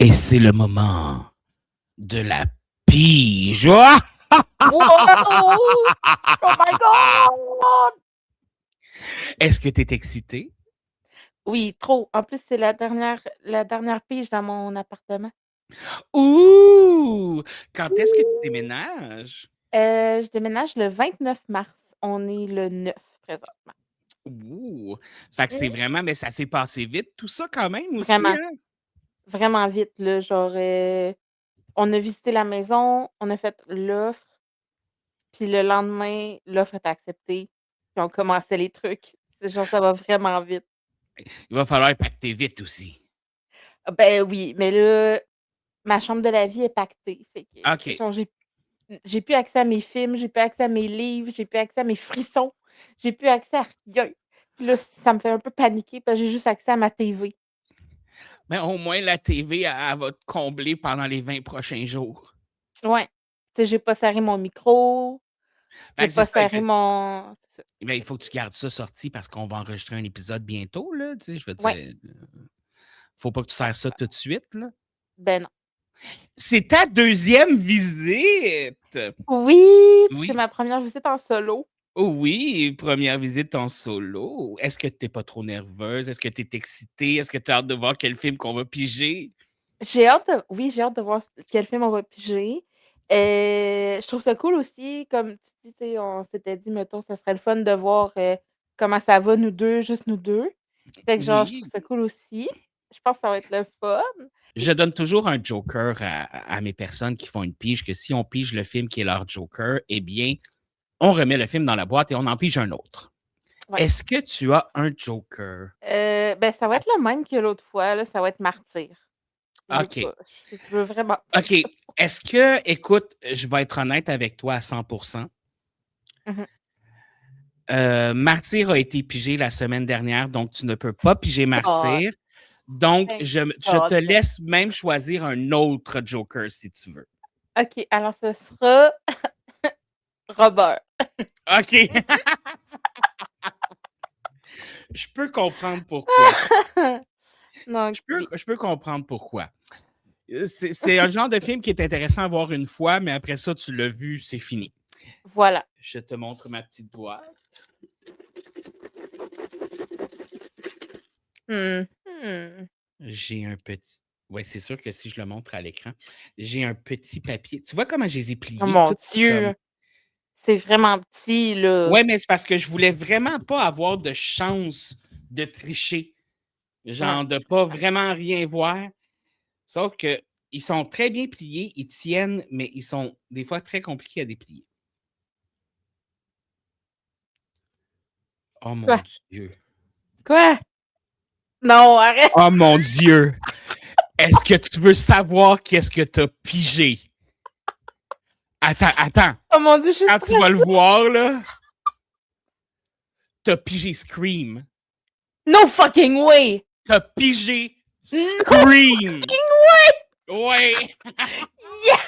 Et c'est le moment de la pige. Ah! Wow! Oh my God! Est-ce que tu es excité? Oui, trop. En plus, c'est la dernière pige dans mon appartement. Ouh! Quand est-ce que tu déménages? Je déménage le 29 mars. On est le 9 présentement. Ouh! Fait que c'est Mmh. vraiment, mais ça s'est passé vite, tout ça quand même aussi, Vraiment, hein? vraiment vite, là. Genre, on a visité la maison, on a fait l'offre, puis le lendemain, l'offre est acceptée, puis on commençait les trucs. C'est genre, ça va vraiment vite. Il va falloir pacter vite aussi. Ah ben oui, mais là, ma chambre de la vie est pactée. Fait que, OK. genre, j'ai plus accès à mes films, j'ai plus accès à mes livres, j'ai plus accès à mes frissons, j'ai plus accès à rien. Puis là, ça me fait un peu paniquer parce que j'ai juste accès à ma TV. Mais au moins, la TV, elle va te combler pendant les 20 prochains jours. Ouais. Tu sais, j'ai pas serré mon micro, j'ai Fait que c'est pas ça. serré mon c'est ça. Ben, il faut que tu gardes ça sorti parce qu'on va enregistrer un épisode bientôt, là. Tu sais, je veux Ouais. dire, faut pas que tu sers ça tout de suite, là. Ben non. C'est ta deuxième visite! Oui, puis c'est Oui. ma première visite en solo. Oh oui, première visite en solo. Est-ce que tu es pas trop nerveuse? Est-ce que tu es excitée? Est-ce que tu as hâte de voir quel film qu'on va piger? J'ai hâte de voir quel film on va piger. Je trouve ça cool aussi, comme tu dis, tu sais, on s'était dit, mettons, ça serait le fun de voir, comment ça va nous 2, juste nous 2. Fait que genre, je trouve Oui. ça cool aussi. Je pense que ça va être le fun. Je donne toujours un joker à mes personnes qui font une pige, que si on pige le film qui est leur joker, eh bien, on remet le film dans la boîte et on en pige un autre. Ouais. Est-ce que tu as un joker? Ben, ça va être le même que l'autre fois, là, ça va être Martyr. Je veux OK. pas, je veux vraiment pas. OK. Est-ce que, écoute, je vais être honnête avec toi à 100%. Mmh. Martyr a été pigé la semaine dernière, donc tu ne peux pas piger God, Martyr. Donc, thank je te God. laisse même choisir un autre Joker si tu veux. OK, alors ce sera Robert. OK. Je peux comprendre pourquoi. Donc oui, Je peux comprendre pourquoi. C'est un genre de film qui est intéressant à voir une fois, mais après ça, tu l'as vu, c'est fini. voilà. Je te montre ma petite boîte. Mmh mh. J'ai un petit. Oui, c'est sûr que si je le montre à l'écran, j'ai un petit papier. Tu vois comment je les ai Oh pliés, mon tout comme. Dieu, c'est vraiment petit, là. Ouais, mais c'est parce que je voulais vraiment pas avoir de chance de tricher. Ouais. Genre de pas vraiment rien voir. Sauf que ils sont très bien pliés, ils tiennent, mais ils sont des fois très compliqués à déplier. Oh mon Quoi? Dieu. Quoi? Non, arrête! Oh mon Dieu. Est-ce que tu veux savoir qu'est-ce que tu as pigé? Attends, attends. Oh mon Dieu, je suis Quand tu vas le stressée. voir, là, t'as pigé Scream. No fucking way! T'as pigé No Scream. fucking way! Ouais. Yes!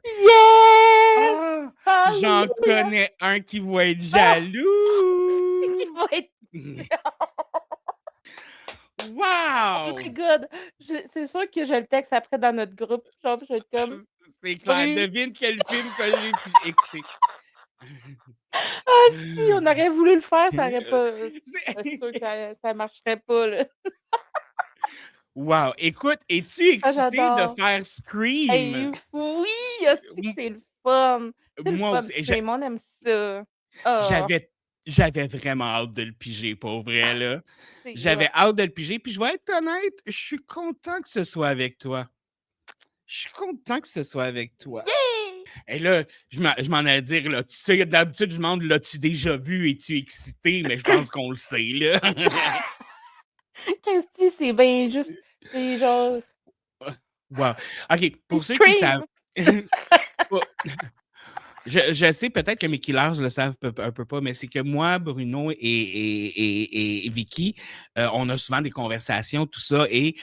Yes! Ah, j'en Alléluia! connais un qui va être Ah! C'est qui jaloux. va être oh my Wow! God! C'est sûr que je le texte après dans notre groupe, genre, je vais être comme: C'est clair. «Bru». Devine quel film que j'ai pigé. Écoutez. Ah si, on aurait voulu le faire, ça aurait pas c'est sûr que C'est- ça marcherait pas, là. Wow! Écoute, es-tu Ah excité de j'adore. faire Scream? Hey, oui! Hostie que c'est le fun! C'est le Moi fun, aussi. Scream, on aime ça. Oh, J'avais j'avais vraiment hâte de le piger, pour vrai, là. c'est hot. J'avais hâte de le piger, puis je vais être honnête, je suis content que ce soit avec toi. Je suis content que ce soit avec toi. Yeah! Et là, je m'en allais dire, là, tu sais, d'habitude, je demande, l'as-tu déjà vu? Es-tu excité? Mais je pense qu'on le sait, là. Christy, c'est bien juste, c'est genre Wow. OK, il pour ceux qui savent, scream! Pas- je sais peut-être que mes killers le savent un peu pas, mais c'est que moi, Bruno et Vicky, on a souvent des conversations, tout ça, et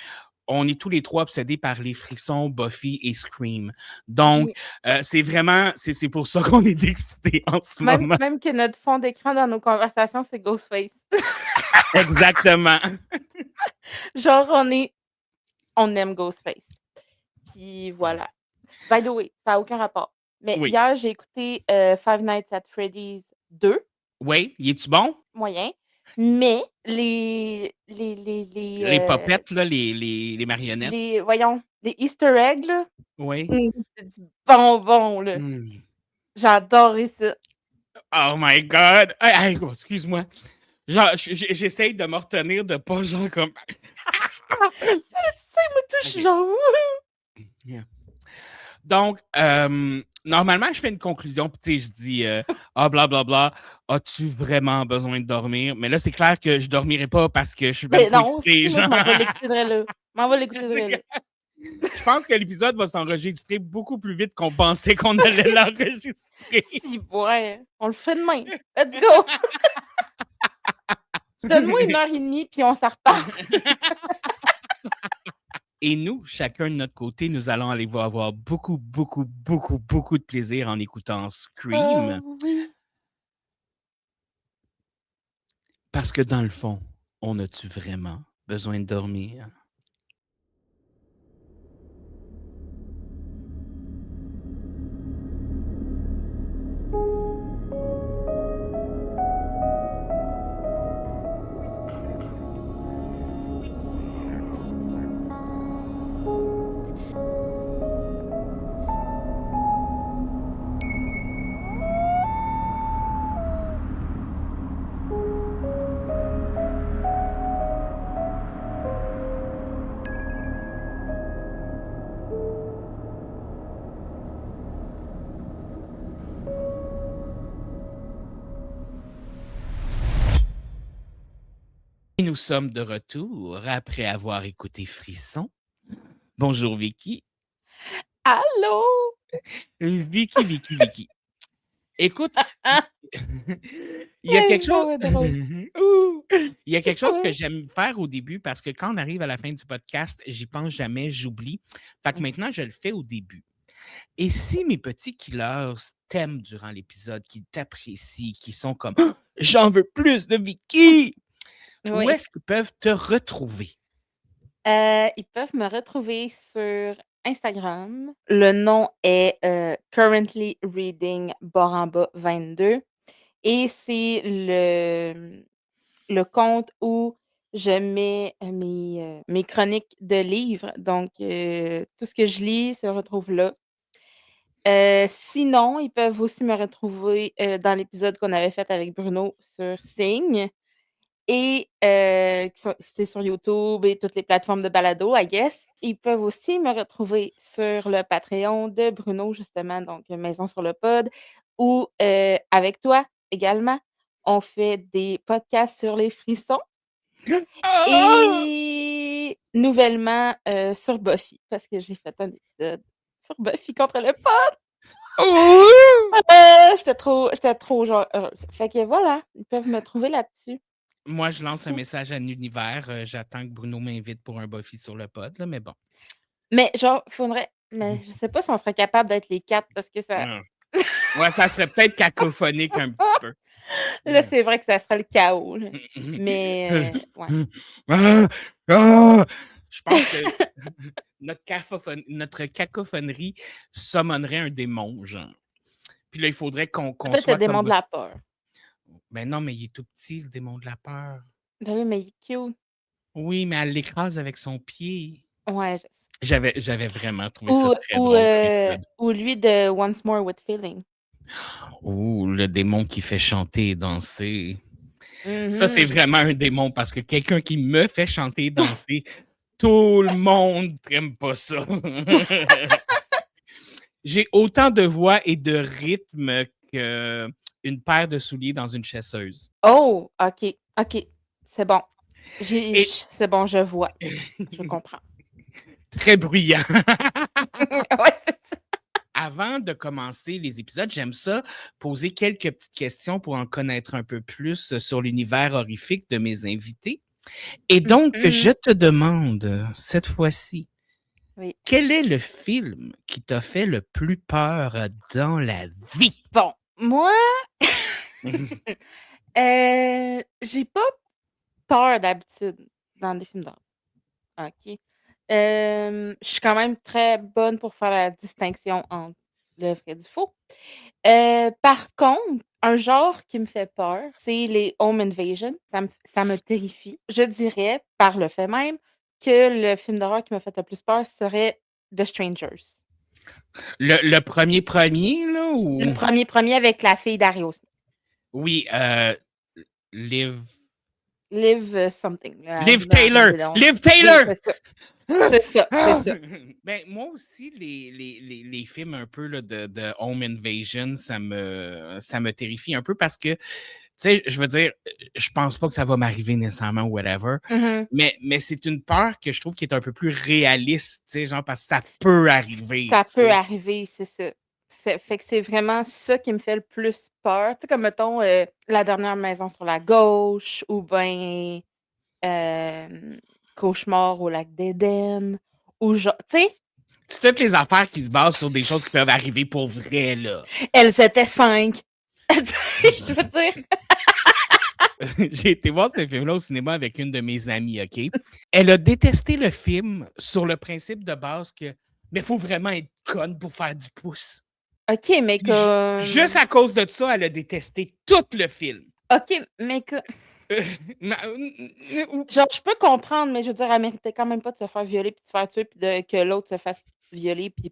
on est tous les trois obsédés par les frissons, Buffy et Scream. Donc, Oui, c'est vraiment, c'est pour ça qu'on est excités en ce même moment. même que notre fond d'écran dans nos conversations, c'est Ghostface. Exactement. Genre, on aime Ghostface. Puis voilà. By the way, ça n'a aucun rapport. Mais Oui. hier, j'ai écouté Five Nights at Freddy's 2, Oui, y est-tu bon? moyen. Mais Les popettes, là, les marionnettes. voyons, les Easter eggs, là, Oui. c'est du bonbon, là. Mm. J'ai adoré ça. Oh my God! Hey, hey, excuse-moi. Genre, j'essaye de me retenir de pas, genre, comme... Je sais, moi, tout, je suis OK. genre, wouhou! Yeah. Donc, normalement, je fais une conclusion, puis tu sais, je dis, blablabla, as-tu vraiment besoin de dormir? Mais là, c'est clair que je dormirai pas parce que je suis ben Mais trop non, excité, si, moi, je genre. m'en vais l'écouter de là. Je m'en vais l'écouter de là. Je pense que l'épisode va s'enregistrer beaucoup plus vite qu'on pensait qu'on allait l'enregistrer. Si, ouais, on le fait demain. Let's go! Donne-moi 1h30, puis on s'en reparle. Et nous, chacun de notre côté, nous allons aller avoir beaucoup, beaucoup, beaucoup, beaucoup de plaisir en écoutant Scream. Oui. Parce que dans le fond, on a-tu vraiment besoin de dormir? Et nous sommes de retour après avoir écouté Frisson. Bonjour Vicky. Allô? Vicky. Écoute, il y a quelque C'est chose. donc bien drôle. Ouh! Il y a quelque chose que j'aime faire au début parce que quand on arrive à la fin du podcast, j'y pense jamais, j'oublie. Fait que maintenant, je le fais au début. Et si mes petits killers t'aiment durant l'épisode, qu'ils t'apprécient, qu'ils sont comme J'en veux plus de Vicky! Où Oui. est-ce qu'ils peuvent te retrouver? Ils peuvent me retrouver sur Instagram. Le nom est, Currently Reading Boramba 22 et c'est le compte où je mets, mes chroniques de livres. Donc, tout ce que je lis se retrouve là. Sinon, ils peuvent aussi me retrouver, dans l'épisode qu'on avait fait avec Bruno sur Signe et c'est sur YouTube et toutes les plateformes de balado, I guess. Ils peuvent aussi me retrouver sur le Patreon de Bruno, justement, donc Maison sur le pod, où, avec toi également, on fait des podcasts sur les frissons Ah! et nouvellement, sur Buffy, parce que j'ai fait un épisode sur Buffy contre le pod. Ouh! J'étais trop genre heureuse. Fait que voilà, ils peuvent me trouver là-dessus. Moi, je lance un message à l'univers. J'attends que Bruno m'invite pour un Buffy sur le pod, là, mais bon. Mais genre, faudrait mais je sais pas si on serait capable d'être les 4 parce que ça Ah. Ouais, ça serait peut-être cacophonique un petit peu. là, c'est vrai que ça serait le chaos, là. Mais ouais. Ah! Ah! Je pense que notre cacophonerie summonerait un démon, genre. Puis là, il faudrait qu'on Peut-être le soit comme démon de la Buffy. peur. Ben non, mais il est tout petit, le démon de la peur. Ben oui, mais il est cute. Oui, mais elle l'écrase avec son pied. Ouais, je sais. J'avais vraiment trouvé ça très Ou, drôle comme épisode. ou lui de Once More with Feeling. Oh, le démon qui fait chanter et danser. Ça, c'est Mhm. vraiment un démon parce que quelqu'un qui me fait chanter et danser, tout le monde n'aime pas ça. J'ai autant de voix et de rythme qu'une paire de souliers dans une chasseuse. Oh! OK. C'est bon. Et C'est bon, je vois. Je comprends. très bruyant. Ouais, c'est ça. Avant de commencer les épisodes, j'aime ça poser quelques petites questions pour en connaître un peu plus sur l'univers horrifique de mes invités. Et donc, je Mhm. te demande, cette fois-ci, Oui. quel est le film qui t'a fait le plus peur dans la vie? Bon, moi, j'ai pas peur d'habitude dans des films d'horreur. OK. Je suis quand même très bonne pour faire la distinction entre le vrai et du faux. Par contre, un genre qui me fait peur, c'est les home invasion. Ça me terrifie. Je dirais, par le fait même, que le film d'horreur qui m'a fait le plus peur serait The Strangers. Le premier, là, Le ou... premier avec la fille d'Arios. Oui, Liv... Liv something, là, Liv Taylor! Liv oui, Taylor! c'est ça. C'est ça, c'est Ah! ça. Ben, moi aussi, les films un peu là, de Home Invasion, ça me terrifie un peu parce que, tu sais, je veux dire, je pense pas que ça va m'arriver nécessairement ou whatever, Mmh. mais c'est une peur que je trouve qui est un peu plus réaliste, tu sais, genre, parce que ça peut arriver, Ça tu peut sais. arriver, c'est ça. Fait que c'est vraiment ça qui me fait le plus peur. Tu sais, comme mettons, La dernière maison sur la gauche ou ben, hem, Cauchemar au lac d'Éden ou genre tu sais, C'est toutes les affaires qui se basent sur des choses qui peuvent arriver pour vrai, là. Elles étaient 5. Je veux dire J'ai été voir ce film-là au cinéma avec une de mes amies, OK? Elle a détesté le film sur le principe de base que mais il faut vraiment être conne pour faire du pouce. OK, mais Puis juste comme à cause de ça, elle a détesté tout le film. OK, mais que Ma- ou- genre, je peux comprendre, mais je veux dire, elle méritait quand même pas de se faire violer puis de se faire tuer puis de que l'autre se fasse violer puis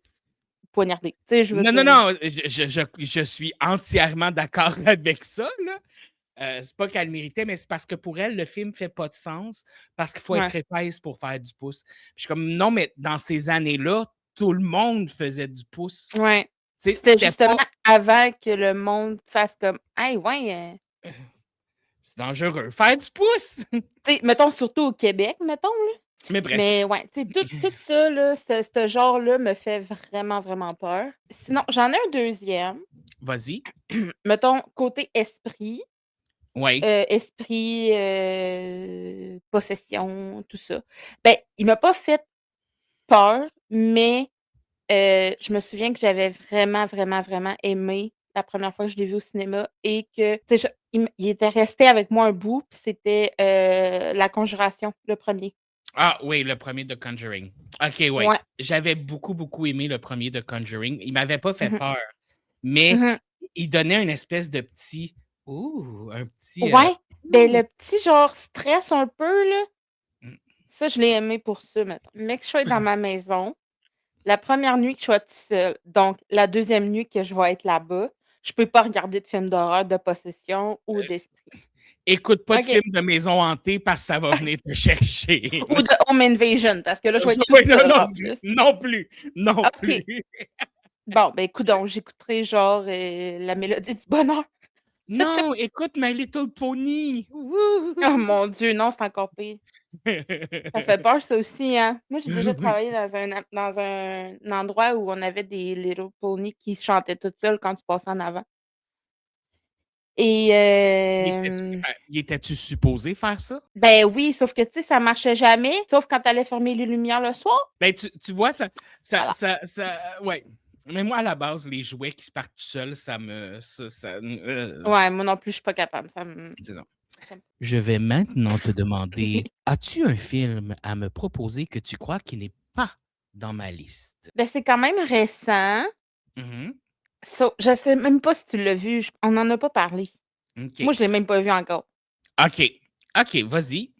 poignarder. Tu sais, je veux Non, non, dire non, je suis entièrement d'accord avec ça, là. C'est pas qu'elle méritait, mais c'est parce que pour elle, le film fait pas de sens parce qu'il faut ouais, être épaisse pour faire du pouce. Puis je suis comme, non, mais dans ces années-là, tout le monde faisait du pouce. ouais. Tu sais, C'était c'était justement pas. avant que le monde fasse comme: «Hey, ouais, C'est dangereux. Faire du pouce! tu sais, mettons surtout au Québec, mettons, là. Mais bref, Mais ouais, tu sais, tout ça, là, ce genre-là me fait vraiment, vraiment peur. Sinon, j'en ai un deuxième. vas-y. Mettons côté esprit, Oui. possession, tout ça. Ben, il m'a pas fait peur, mais je me souviens que j'avais vraiment, vraiment, vraiment aimé la première fois que je l'ai vu au cinéma et que, tu sais, il était resté avec moi un bout, puis c'était, La Conjuration, le premier. Ah oui, le premier de Conjuring. OK, oui. Ouais. J'avais beaucoup, beaucoup aimé le premier de Conjuring. Il m'avait pas fait Mmh mh. peur, mais Mmh. il donnait une espèce de petit. Ouh, un petit. Ouais, ben, Ouh. le petit genre stress un peu là, Mm. ça je l'ai aimé pour ça, mettons. Mais que je sois dans ma maison, la première nuit que je sois toute seule, donc la deuxième nuit que je vais être là-bas, je peux pas regarder de films d'horreur, de possession ou d'esprit. Écoute pas de OK. film de maison hantée parce que ça va venir te chercher. Ou de home invasion parce que là, je vais être toute Oui, non, seule non, en plus. non plus. Non plus. OK. Bon, ben coudonc, j'écouterai genre, La Mélodie du bonheur. Je sais Non, écoute My Little Pony. Wouhou! oh mon Dieu, non, c'est encore pire. Ça fait peur ça aussi, hein. Moi, j'ai déjà travaillé dans un endroit où on avait des Little Pony qui chantaient toutes seules quand tu passais en avant et Il était-tu supposé faire ça? ben oui, sauf que, tu sais, ça marchait jamais, sauf quand tu allais fermer les lumières le soir. Ben, tu vois, Voilà. ouais. Mais moi, à la base, les jouets qui se partent tout seuls, Ouais, moi non plus, je suis pas capable, ça me c'est ça. j'aime Je vais maintenant te demander, oui. as-tu un film à me proposer que tu crois qui n'est pas dans ma liste? Ben, c'est quand même récent, Mhm. je sais même pas si tu l'as vu, on n'en a pas parlé. OK. Moi, je l'ai même pas vu encore. OK. OK, vas-y.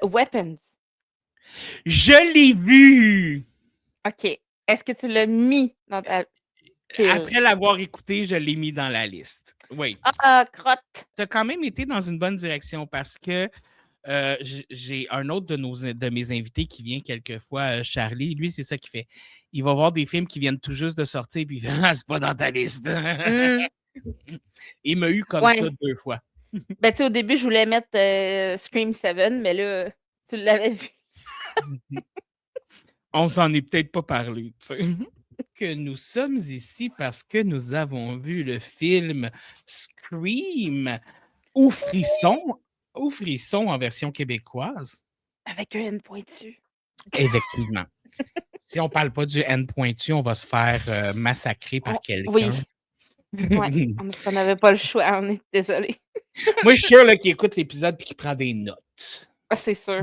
Weapons. Je l'ai vu! OK. Est-ce que tu l'as mis dans ta pile? Après l'avoir écouté, je l'ai mis dans la liste. Oui. Ah, crotte! Tu as quand même été dans une bonne direction parce que j'ai un autre de mes invités qui vient quelquefois, Charlie. Lui, c'est ça qu'il fait. Il va voir des films qui viennent tout juste de sortir, puis il fait ah, c'est pas dans ta liste. Mmh. Il m'a eu comme ça Ouais. 2 fois. Ben, tu sais, au début, je voulais mettre, Scream 7, mais là, tu l'avais vu. On s'en est peut-être pas parlé, tu sais. Que nous sommes ici parce que nous avons vu le film Scream ou Frisson en version québécoise. Avec un N pointu. Effectivement. Si on parle pas du N pointu, on va se faire massacrer On par quelqu'un. oui, ouais, parce qu'on n'avait pas le choix, on est désolé. Moi, je suis sûr là, qu'il écoute l'épisode et qu'il prend des notes. Ah, c'est sûr.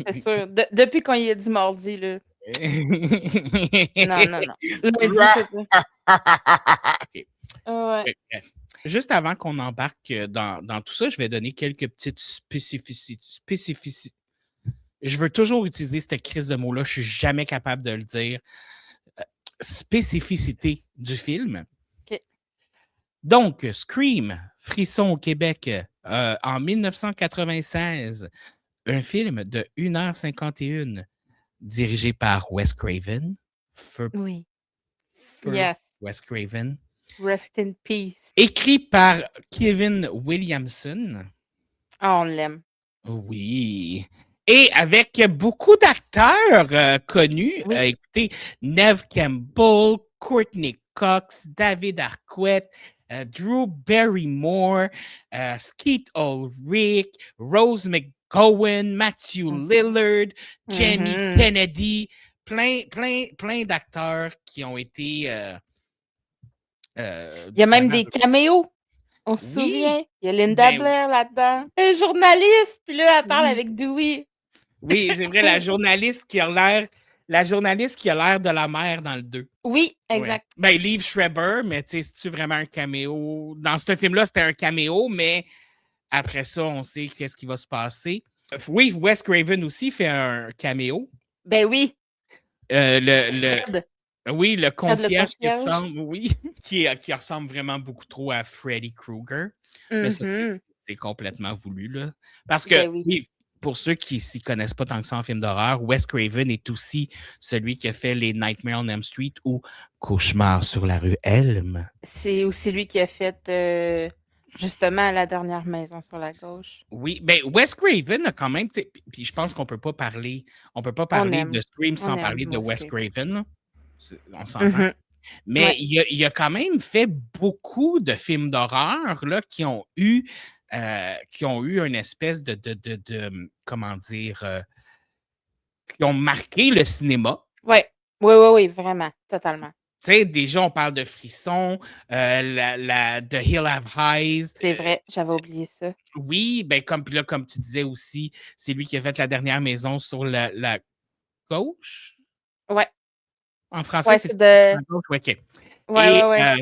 C'est sûr. Depuis qu'on y a dit mardi, là. Non, non, non. Lundi, c'était. OK. Ouais. Bref. Juste avant qu'on embarque dans tout ça, je vais donner quelques petites spécificités. Je veux toujours utiliser cette crise de mots-là, je suis jamais capable de le dire. Spécificité du film. OK. Donc, Scream, Frisson au Québec, en 1996, un film de 1h51, dirigé par Wes Craven. Feu Oui. Yes. Wes Craven. Rest in peace. Écrit par Kevin Williamson. Ah, on l'aime. Oui. Et avec beaucoup d'acteurs connus. Oui. Écoutez, Neve Campbell, Courtney Cox, David Arquette, Drew Barrymore, Skeet Ulrich, Rose McGowan, Matthew Lillard, Jamie Kennedy. Plein d'acteurs qui ont été... Il y a même des caméos. On se souvient. Il y a Linda Blair là-dedans. Un journaliste. Puis là, elle parle avec Dewey. Oui, c'est vrai, la journaliste qui a l'air de la mère dans le 2. Oui, exact. Ouais. Ben, Liev Schreiber, mais tu sais, c'est-tu vraiment un caméo? Dans ce film-là, c'était un caméo, mais après ça, on sait qu'est-ce qui va se passer. Oui, Wes Craven aussi fait un caméo. Ben oui. Oui, le concierge, le concierge. qui ressemble vraiment beaucoup trop à Freddy Krueger. Mais ça, c'est complètement voulu, là. Parce que, oui, pour ceux qui ne s'y connaissent pas tant que ça en film d'horreur, Wes Craven est aussi celui qui a fait les Nightmare on Elm Street ou Cauchemar sur la rue Elm. C'est aussi lui qui a fait justement La dernière maison sur la gauche. Oui, ben Wes Craven a quand même, puis je pense qu'on peut pas parler de Scream sans parler de Wes Craven. Là. On s'entend. Mais il a quand même fait beaucoup de films d'horreur là, qui ont eu une espèce de comment dire, qui ont marqué le cinéma. Oui, vraiment, totalement. Tu sais, déjà, on parle de Frisson, The Hill Have Eyes. C'est vrai, j'avais oublié ça. Oui, ben comme tu disais aussi, c'est lui qui a fait La dernière maison sur la gauche. Ouais. En français, c'est la gauche, OK. Ouais.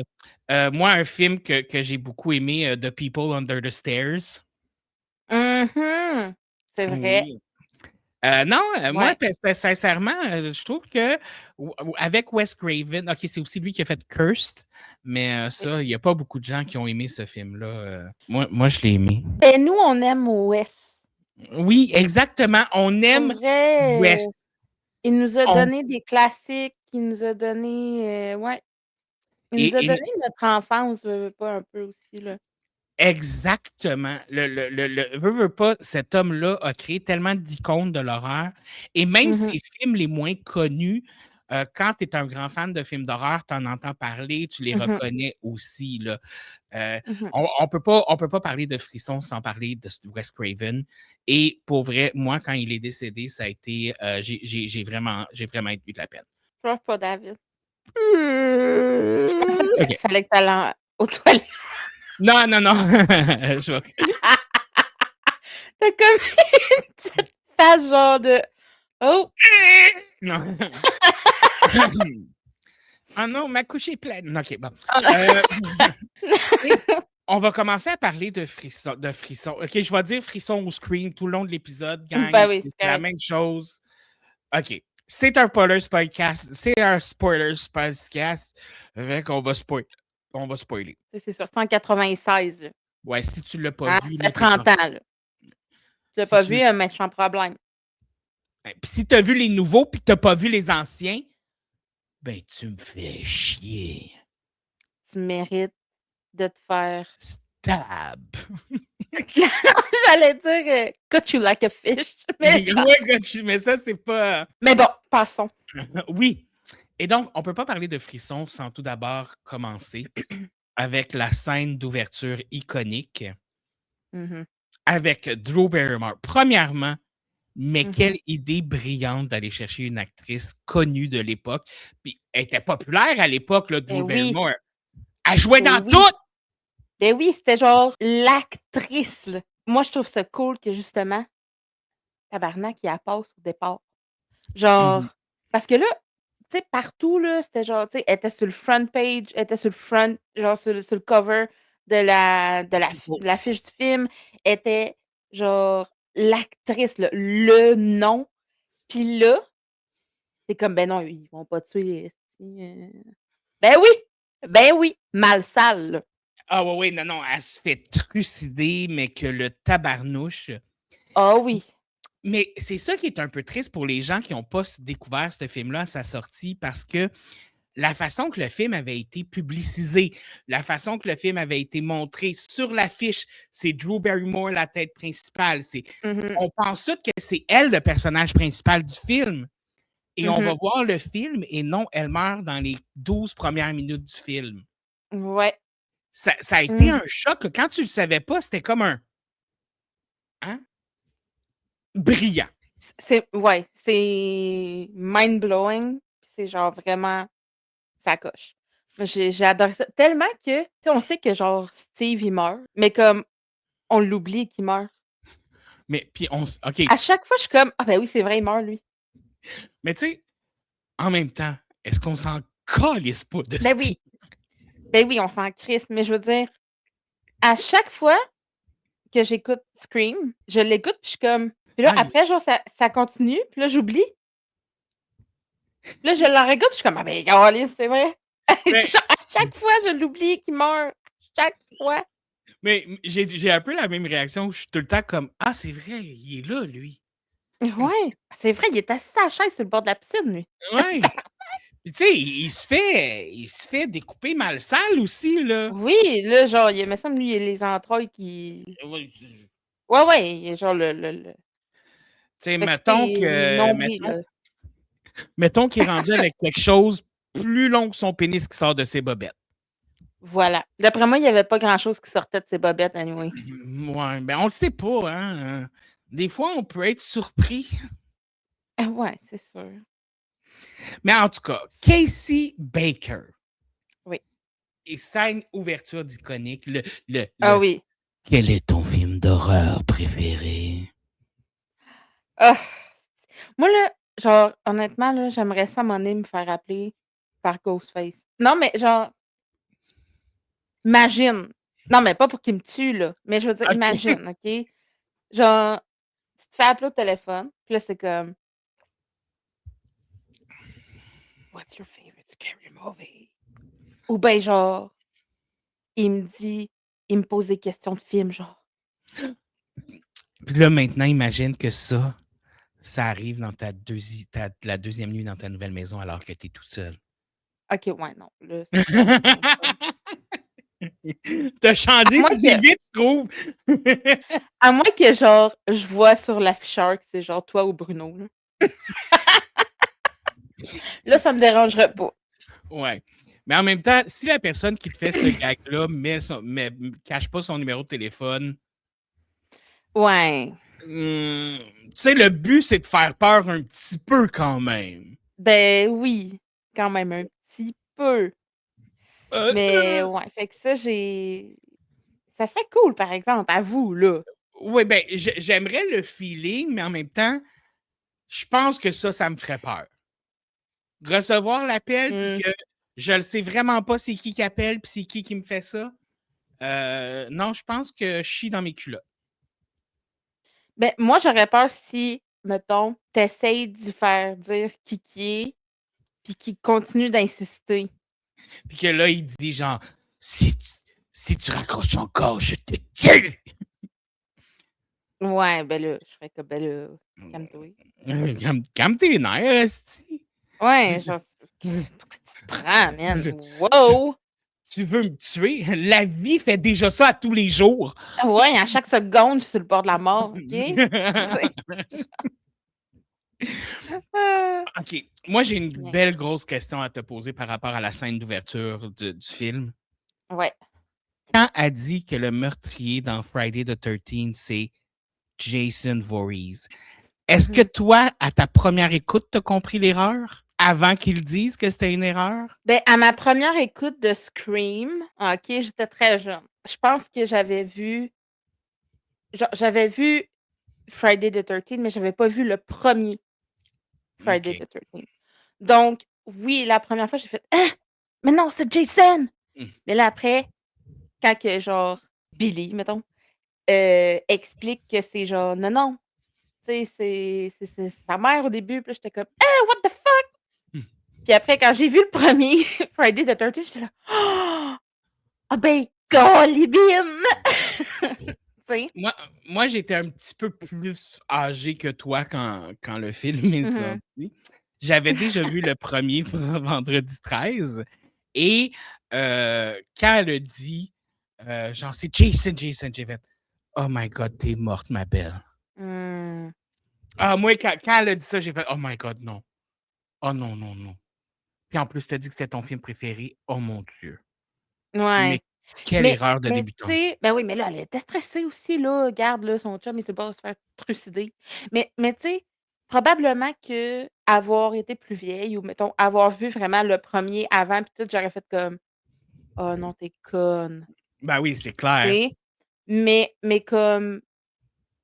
Moi, un film que j'ai beaucoup aimé, The People Under the Stairs. C'est vrai. Oui. Moi, sincèrement, je trouve que avec Wes Craven, OK, c'est aussi lui qui a fait Cursed, mais ça, il n'y a pas beaucoup de gens qui ont aimé ce film-là. Moi, je l'ai aimé. Et nous, on aime Wes. Oui, exactement. On aime Wes. Il nous a donné des classiques, il nous a donné... Il nous a donné notre enfance, pas un peu aussi, là. Exactement. Veux pas, cet homme-là a créé tellement d'icônes de l'horreur. Et même ses films les moins connus, quand tu es un grand fan de films d'horreur, tu en entends parler, tu les reconnais aussi. Là. On peut pas parler de Frisson sans parler de Wes Craven. Et pour vrai, moi, quand il est décédé, ça a été. J'ai vraiment eu de la peine. Pleure pas, David. Je pensais qu'il fallait que tu ailles aux toilettes. Non. T'as comme une petite face genre de oh! Non. Ah non, ma couche est pleine. OK, bon. On va commencer à parler de frisson. OK, je vais dire frisson ou scream tout le long de l'épisode, gang. Ben oui, c'est la même chose. OK. C'est un spoilers podcast. Fait qu'on va spoiler. On va spoiler. C'est sur 196. Là. Ouais, si tu l'as pas vu. Ça fait 30 ans. Là. Tu l'as pas vu, un méchant problème. Puis si tu as vu les nouveaux puis tu n'as pas vu les anciens, ben tu me fais chier. Tu mérites de te faire stab. J'allais dire cut you like a fish. Mais ça, c'est pas. Mais bon, passons. Oui. Et donc, on ne peut pas parler de frisson sans tout d'abord commencer avec la scène d'ouverture iconique avec Drew Barrymore. Premièrement, mais quelle idée brillante d'aller chercher une actrice connue de l'époque. Puis elle était populaire à l'époque, là, Drew Barrymore. Elle jouait dans tout! Ben oui, c'était genre l'actrice. Là. Moi, je trouve ça cool que justement, tabarnak, il la passe au départ. Genre, Mhm. parce que là, tu sais, partout, là, c'était genre, tu sais, elle était sur le front page, elle était sur le front, genre sur le cover de la fiche du film, elle était genre l'actrice, là, le nom. Puis là, c'est comme, ben non, ils vont pas tuer. Ben oui, mal sale, là. Ah ouais, ouais, non, non, elle se fait trucider, mais que le tabarnouche. Ah oui. Mais c'est ça qui est un peu triste pour les gens qui n'ont pas découvert ce film-là à sa sortie parce que la façon que le film avait été publicisé, la façon que le film avait été montré sur l'affiche, c'est Drew Barrymore la tête principale. Mhm, On pense tous que c'est elle le personnage principal du film. Et on va mhm. voir le film et non, elle meurt dans les 12 premières minutes du film. Ouais. Ça a été Mm. un choc. Quand tu le savais pas, c'était comme un... Hein? Brillant. C'est mind-blowing. C'est genre vraiment, ça coche. J'ai adoré ça. Tellement que, tu sais, on sait que genre Steve, il meurt, mais comme, on l'oublie qu'il meurt. Mais puis OK. À chaque fois, je suis comme, ah ben oui, c'est vrai, il meurt, lui. Mais tu sais, en même temps, est-ce qu'on s'en calisse pas de Ben Steve? oui, ben oui, on s'en crisse, mais je veux dire, à chaque fois que j'écoute Scream, je l'écoute, puis je suis comme, puis là, Ah, après, genre, ça continue, puis là, j'oublie. Puis là, je la réécoute, puis je suis comme, ah ben, câlisse, c'est vrai. mais Genre, à chaque fois, je l'oublie qu'il meurt. Chaque fois. mais j'ai un peu la même réaction. Je suis tout le temps comme ah, c'est vrai, il est là, lui. Ouais, c'est vrai, il est assis à la chaise sur le bord de la piscine, lui. Ouais. Puis tu sais, il se fait découper mal sale aussi, là. Oui, là, genre, il me semble, lui, il a les entrailles qui. Ouais, tu Ouais, ouais, il est genre le. sais, Fait que le nombril, mettons, là. mettons qu'il est rendu avec quelque chose plus long que son pénis qui sort de ses bobettes. Voilà. D'après moi, il y avait pas grand-chose qui sortait de ses bobettes, anyway. Ouais, ben on le sait pas, hein. Des fois, on peut être surpris. Ah ouais, c'est sûr. Mais en tout cas, Casey Baker Oui. et scène ouverture d'iconique, Ah oui. Quel est ton film d'horreur préféré? Ah! Moi, là, genre, honnêtement, là, j'aimerais ça, à un moment donné, me faire appeler par Ghostface. Non, mais genre, imagine. Non, mais pas pour qu'il me tue, là. Mais je veux dire, OK. imagine, OK? Genre, tu te fais appeler au téléphone, puis là, c'est comme, What's your favorite scary movie? Ou ben, genre, il me dit, il me pose des questions de film, genre. Puis là, maintenant, imagine que ça arrive dans la deuxième nuit dans ta nouvelle maison alors que tu es tout seul. OK, ouais, non. Là, c'est vraiment bien fun. T'as À changé moins que, d'idée vite, je trouve. à moins que, genre, je vois sur l'afficheur que c'est genre toi ou Bruno, là. Là, ça me dérangerait pas. Ouais. Mais en même temps, si la personne qui te fait ce gag-là cache pas son numéro de téléphone, Ouais. tu sais, le but, c'est de faire peur un petit peu quand même. Ben oui, quand même un petit peu. Mais Euh, ouais, fait que ça serait cool, par exemple, à vous, là. oui, ben, j'aimerais le feeling, mais en même temps, je pense que ça me ferait peur. Recevoir l'appel, puis Mmh. que je ne sais vraiment pas c'est qui appelle, puis c'est qui me fait ça. Non, je pense que je chie dans mes culottes. Ben, moi, j'aurais peur si, mettons, tu d'y faire dire qui est, puis qu'il continue d'insister. Puis que là, il dit genre, si tu raccroches encore, je te tue! Ouais, ben là, je ferais comme, ben là, calme-toi. Calme tes nerfs, esti. Ouais, genre, pourquoi tu te prends, man? Wow! Tu veux me tuer? La vie fait déjà ça à tous les jours. Ouais, à chaque seconde, je suis sur le bord de la mort, OK? Tu sais? Ah! OK. Moi, j'ai une Ouais. belle grosse question à te poser par rapport à la scène d'ouverture du film. Ouais. Quand elle dit que le meurtrier dans Friday the 13th, c'est Jason Voorhees, est-ce que Mmh. toi, à ta première écoute, tu as compris l'erreur avant qu'ils disent que c'était une erreur? Ben, à ma première écoute de Scream, OK, j'étais très jeune. Je pense que j'avais vu Friday the 13th, mais j'avais pas vu le premier Friday OK. the 13th. Donc, oui, la première fois, j'ai fait « Hein? Mais non, c'est Jason! » Mmh. Mais là, après, quand que, genre, Billy, mettons, explique que c'est genre « Non, non, tu sais, c'est sa mère au début. » Puis là, j'étais comme « Ah, what the fuck? » Mmh. Puis après, quand j'ai vu le premier Friday the 13th, j'étais là « Ah ben, colibine! » Tu sais? Moi, j'étais un petit peu plus âgé que toi quand le film est Mhm. sorti. J'avais déjà vu le premier Vendredi 13 et quand elle a dit, genre: «C'est Jason, Jason», j'ai fait: «Oh my God, t'es morte, ma belle». Mmh. Ah, moi, quand elle a dit ça, j'ai fait: «Oh my God, non. Oh non, non, non». Puis en plus, tu as dit que c'était ton film préféré. Oh mon Dieu. Mais Ouais. quelle Mais erreur de mais tu débutante. sais, ben oui, mais là, elle était stressée aussi, là. Regarde, là, son chum, il s'est pas se faire trucider. Mais tu sais, probablement qu'avoir été plus vieille ou mettons, avoir vu vraiment le premier avant puis tout, j'aurais fait comme: «Oh non, tu es conne», Ben oui, c'est tu clair. sais? Mais comme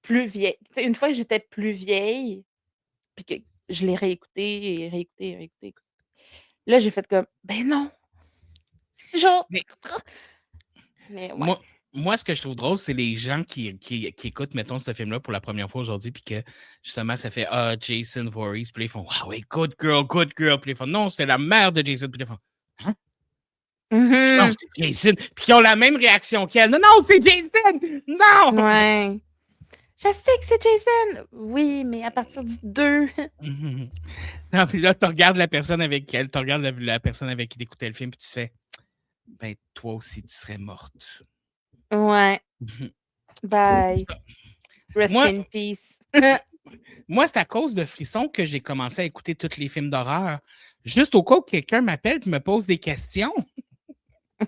plus vieille, tu sais, une fois que j'étais plus vieille, puis que je l'ai réécouté et réécouté et réécouté, là, j'ai fait comme: «Ben non!» Genre Mais mais ouais. moi moi, ce que je trouve drôle, c'est les gens qui écoutent, mettons, ce film-là pour la première fois aujourd'hui, puis que justement, ça fait Ah, Jason Voorhees, puis là, ils font Wow, ouais, good girl, good girl. Puis ils font Non, c'était la mère de Jason. Puis ils font Hein? Non, Mmh. c'est Jason. Puis ils ont la même réaction qu'elle. Non, non, c'est Jason! Non! Ouais. Je sais que c'est Jason! Oui, mais à partir du 2. Mhm. Non, puis là, tu regardes la personne avec elle, tu regardes la personne avec qui t'écoutais le film, puis tu fais Ben, toi aussi, tu serais morte. Ouais. Mhm. Bye. Rest Moi, in peace. Moi, c'est à cause de Frisson que j'ai commencé à écouter tous les films d'horreur. Juste au cas où quelqu'un m'appelle et me pose des questions.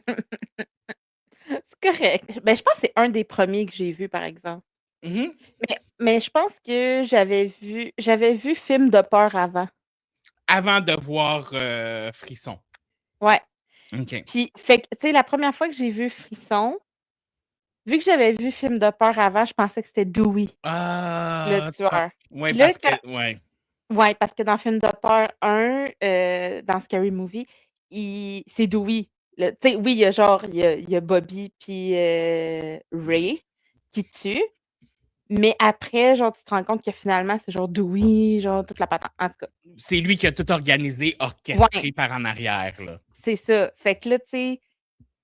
C'est correct. Ben, je pense que c'est un des premiers que j'ai vu, par exemple. Mhm. Mais je pense que j'avais vu film de peur avant. Avant de voir Frisson. Ouais. OK. Puis, fait que, tu sais, la première fois que j'ai vu Frisson, vu que j'avais vu film de peur avant, je pensais que c'était Dewey, le Ah, tueur. ouais, Puis là, parce que, ouais. ouais, parce que dans Film de peur 1, dans Scary Movie, c'est Dewey. Tu sais, oui, il y a genre, il y a Bobby puis Ray qui tuent, mais après, genre, tu te rends compte que finalement, c'est genre Dewey, genre toute la patente. En tout cas, C'est lui qui a tout organisé, ouais, orchestré par en arrière, là. c'est ça. Fait que là, tu sais,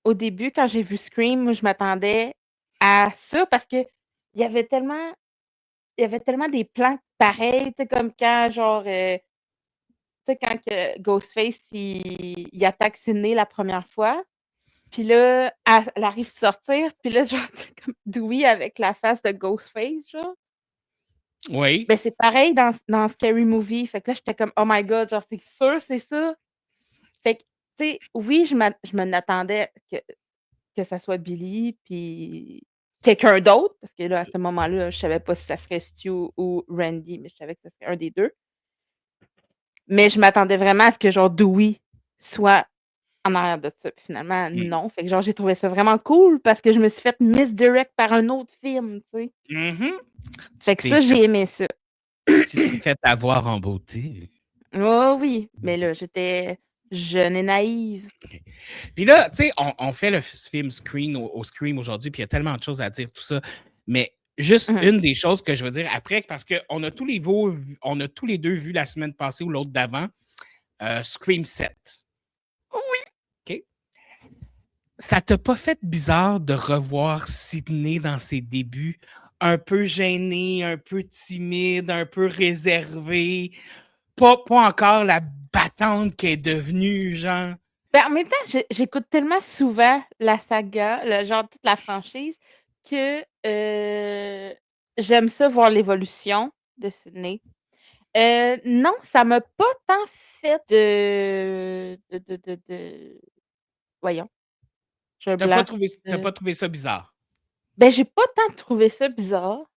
au début, quand j'ai vu Scream, moi, je m'attendais à ça parce que il y avait tellement il y avait tellement des plans pareils, tu sais, comme quand genre, tu sais, quand que Ghostface, il attaque Sydney la première fois, puis là, elle arrive à sortir, puis là, genre, tu comme Dewey avec la face de Ghostface, genre. Oui. Ben, c'est pareil dans Scary Movie. Fait que là, j'étais comme: «Oh my God, genre, c'est sûr, c'est ça?» Fait que, tu sais, oui, je m'en attendais que ça soit Billy puis quelqu'un d'autre, parce que là, à ce moment-là, je savais pas si ça serait Stu ou Randy, mais je savais que ça serait un des 2. Mais je m'attendais vraiment à ce que, genre, Dewey soit en arrière de ça. Puis finalement, Mm. non. Fait que genre, j'ai trouvé ça vraiment cool parce que je me suis fait misdirect par un autre film, tu sais. Mhm. Fait que ça, j'ai aimé ça. Tu t'es fait avoir en beauté. Oh oui, mais là, j'étais jeune et naïve. Puis là, tu sais, on fait le film Scream au Scream aujourd'hui, puis il y a tellement de choses à dire, tout ça. Mais juste Mmh. une des choses que je veux dire après, parce qu'on a on a tous les deux vu la semaine passée ou l'autre d'avant, Scream 7. Oui. OK? Ça t'a pas fait bizarre de revoir Sydney dans ses débuts, un peu gêné, un peu timide, un peu réservé, pas encore la battante qu'elle est devenue, genre? Ben, en même temps, j'écoute tellement souvent la saga, genre toute la franchise que, j'aime ça voir l'évolution de Sydney. Non, ça m'a pas tant fait de voyons, j'ai un blanc. T'as De pas trouvé ça bizarre? Ben, j'ai pas tant trouvé ça bizarre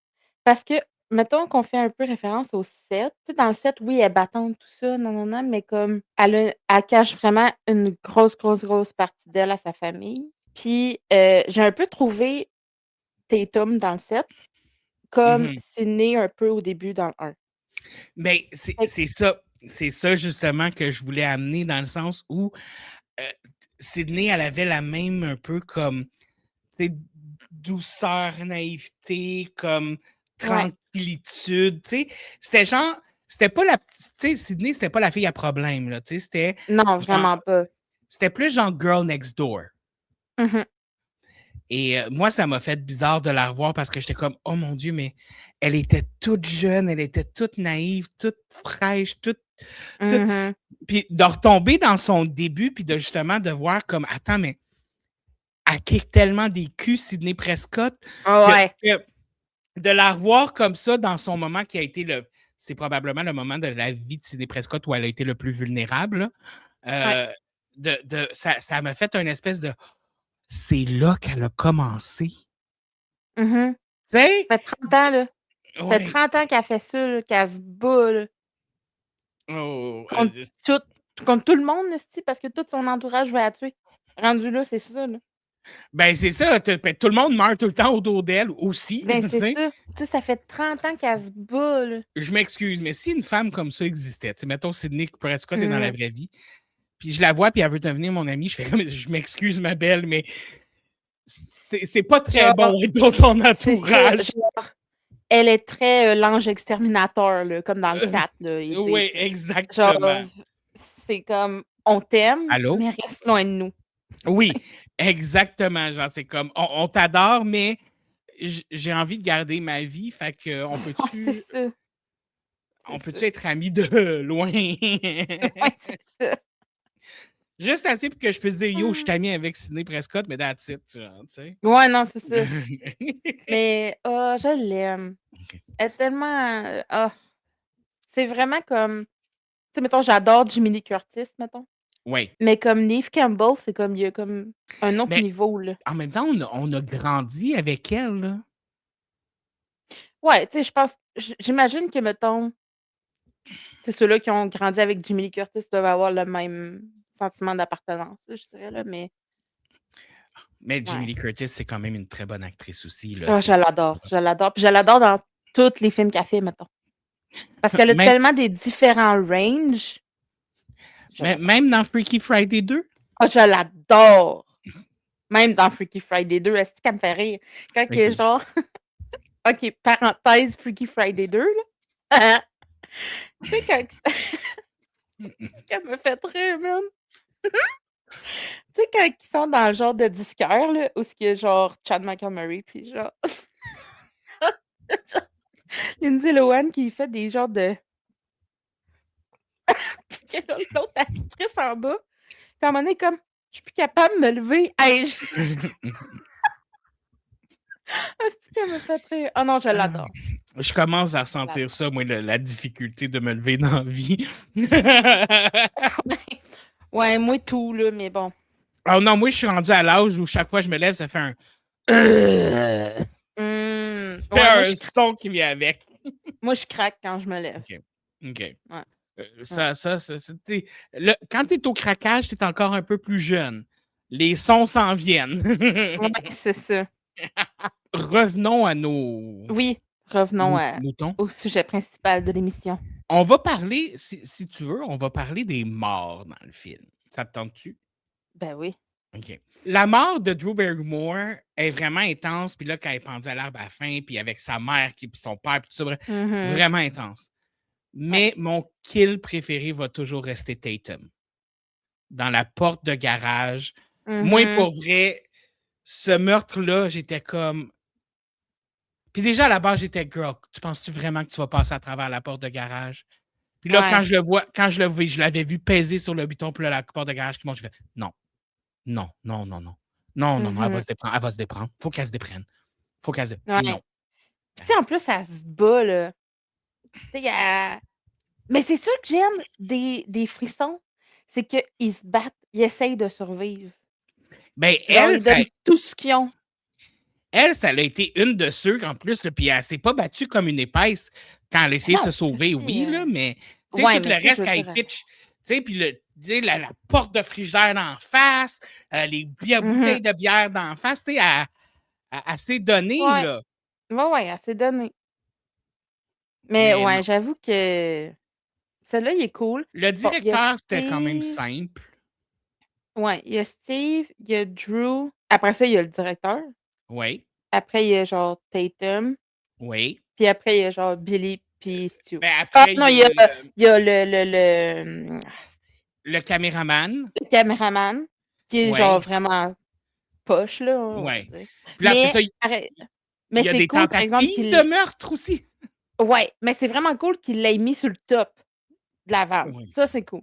parce que, mettons qu'on fait un peu référence au 7, tu sais, dans le 7, oui, elle est battante, tout ça, non, mais comme elle cache vraiment une grosse, grosse, grosse partie d'elle à sa famille. Puis, j'ai un peu trouvé Tatum dans le 7 comme Mhm. Sydney un peu au début dans le 1. Mais Fait que c'est ça. C'est ça, justement, que je voulais amener dans le sens où euh, Sydney, elle avait la même un peu comme tu sais, douceur, naïveté, comme ouais. tranquillitude. Tu sais. C'était genre, c'était pas la petite, tu sais, Sydney, c'était pas la fille à problème, là. Tu sais, c'était Non, genre, vraiment pas. c'était plus genre girl next door. Mhm. Et moi, ça m'a fait bizarre de la revoir parce que j'étais comme, oh mon Dieu, mais elle était toute jeune, elle était toute naïve, toute fraîche, toute... Mhm. Puis de retomber dans son début, puis de justement de voir comme, attends, mais elle kick tellement des culs, Sydney Prescott, que, Ouais. que de la revoir comme ça dans son moment qui a été le... C'est probablement le moment de la vie de Sydney Prescott où elle a été le plus vulnérable. Ouais. Euh, ça m'a fait une espèce de... C'est là qu'elle a commencé. Tu Mhm. sais? Ça fait 30 ans, là. Ça fait Ouais. 30 ans qu'elle fait ça, là, qu'elle se bat, là, Oh, contre tout contre tout le monde, esti, parce que tout son entourage veut la tuer. Rendu là, c'est ça, là. ben, c'est ça. Ben, tout le monde meurt tout le temps autour d'elle aussi. Ben, Tu c'est sais. ça. Tu sais, ça fait 30 ans qu'elle se bat, là. Je m'excuse, mais si une femme comme ça existait, tu sais, mettons Sydney Prescott est dans la Mhm. vraie vie, puis je la vois, puis elle veut devenir mon amie, je fais comme, je m'excuse, ma belle, mais c'est pas très bon Genre, être dans ton c'est ça, entourage. genre, elle est très, l'ange exterminateur, là, comme dans le 4, là, ils Oui, disent, là. exactement. Genre, c'est comme: «On t'aime, Allô? mais reste loin de nous». Oui, exactement. Genre, c'est comme, on t'adore, mais j'ai envie de garder ma vie, fait que Ouais, c'est ça, c'est on peut-tu ça. être amis de loin? Ouais, c'est ça. Juste assez pour que je puisse dire yo, je suis Ah. ami avec Sidney Prescott, mais that's it, genre, tu sais. Ouais, non, c'est ça. Mais, oh, je l'aime. OK. Elle est tellement, c'est vraiment comme tu sais, mettons, j'adore Jamie Lee Curtis, mettons, Oui. mais comme Neve Campbell, c'est comme il y a comme un autre Mais niveau, là. en même temps, on a grandi avec elle, là. Ouais, tu sais, je pense j'imagine que, mettons, tu sais, ceux-là qui ont grandi avec Jamie Lee Curtis doivent avoir le même sentiment d'appartenance, là, je dirais, là, mais Mais Jamie ouais. Lee Curtis, c'est quand même une très bonne actrice aussi, là. Ah, je l'adore, je l'adore, puis je l'adore dans tous les films qu'elle fait, mettons. Parce qu'elle a Même, tellement des différents ranges, je l'adore. même dans Freaky Friday 2. Ah, je l'adore! Même dans Freaky Friday 2, est-ce qu'elle me fait rire? Quand que OK. genre OK, parenthèse Freaky Friday 2 là. Tu sais quand ce qu'elle me fait rire, man. Tu sais quand ils sont dans le genre de disquaire là, où ce qu'il y a genre Chad Montgomery puis genre Lindsay Lohan qui fait des genres de puis que là l'autre actrice en bas, puis à un moment donné comme: «Je suis plus capable de me lever». Hey, je asti qu'elle me fait rire. Ah non, je Ah, l'adore, je commence à je ressentir l'adore. ça, moi, la difficulté de me lever dans la vie. Ouais, moi tout là, mais bon. Oh non, moi, je suis rendu à l'âge où chaque fois que je me lève, ça fait un... Ouais, un son qui vient avec. moi je craque quand je me lève. OK. OK. Ouais, ouais. Quand tu es au craquage, tu es encore un peu plus jeune. Les sons s'en viennent. Ouais, c'est ça. Revenons à nos Oui, revenons moutons. au sujet principal de l'émission. On va parler, si tu veux, on va parler des morts dans le film. Ça te tente-tu? Ben oui. OK. La mort de Drew Barrymore est vraiment intense. Puis là, quand elle est pendue à l'arbre à la fin, puis avec sa mère, puis son père, puis tout ça, Mhm. vraiment intense. Ouais. Mais mon kill préféré va toujours rester Tatum. Dans la porte de garage. Moi, Mhm. pour vrai, ce meurtre-là, j'étais comme. Puis déjà, à la base, j'étais girl. Tu penses-tu vraiment que tu vas passer à travers la porte de garage? Puis là, Ouais. quand je l'avais vu peser sur le bouton, puis là, la porte de garage qui monte, je fais non, non, non, non, non. Non, non, non, elle va Mhm. se déprendre. Elle va se déprendre. Faut qu'elle se déprenne. Faut qu'elle se. Ouais. Non. Puis tu sais, en plus, elle se bat, là. Tu sais, elle mais c'est ça que j'aime des frissons, c'est qu'ils se battent, ils essayent de survivre. Ben, Genre, ils donnent tout ce qu'ils ont. ça a été une de ceux, en plus, là, puis elle s'est pas battue comme une épaisse quand elle a essayé de se Non, sauver, si, oui, là, mais tu sais, ouais, tout mais le tu sais, je reste, veux quand elle dire, pitch, tu sais, puis tu sais, la porte de frigidaire d'en face, les mhm. bouteilles de bière d'en face, tu sais, elle s'est donnée, Ouais. là. Ouais, ouais, elle s'est donnée. Mais Mais non. ouais, j'avoue que celui-là, il est cool. Le Bon, il y a directeur, c'était quand même Steve. simple. Ouais, il y a Steve, il y a Drew. Après ça, il y a le directeur. Oui, Après, il y a genre Tatum. oui. Puis après, il y a genre Billy puis Stu. Ben Ah après, il non, y a il y a le le caméraman. le caméraman qui est genre Oui, vraiment poche, là, on va oui. dire. Puis là, après Mais ça, arrête. il Mais y a c'est des cool, par exemple, tentatives de qu'il. meurtre aussi. Ouais, mais c'est vraiment cool qu'il l'ait mis sur le top de la vanne. Oui. Ça, c'est cool.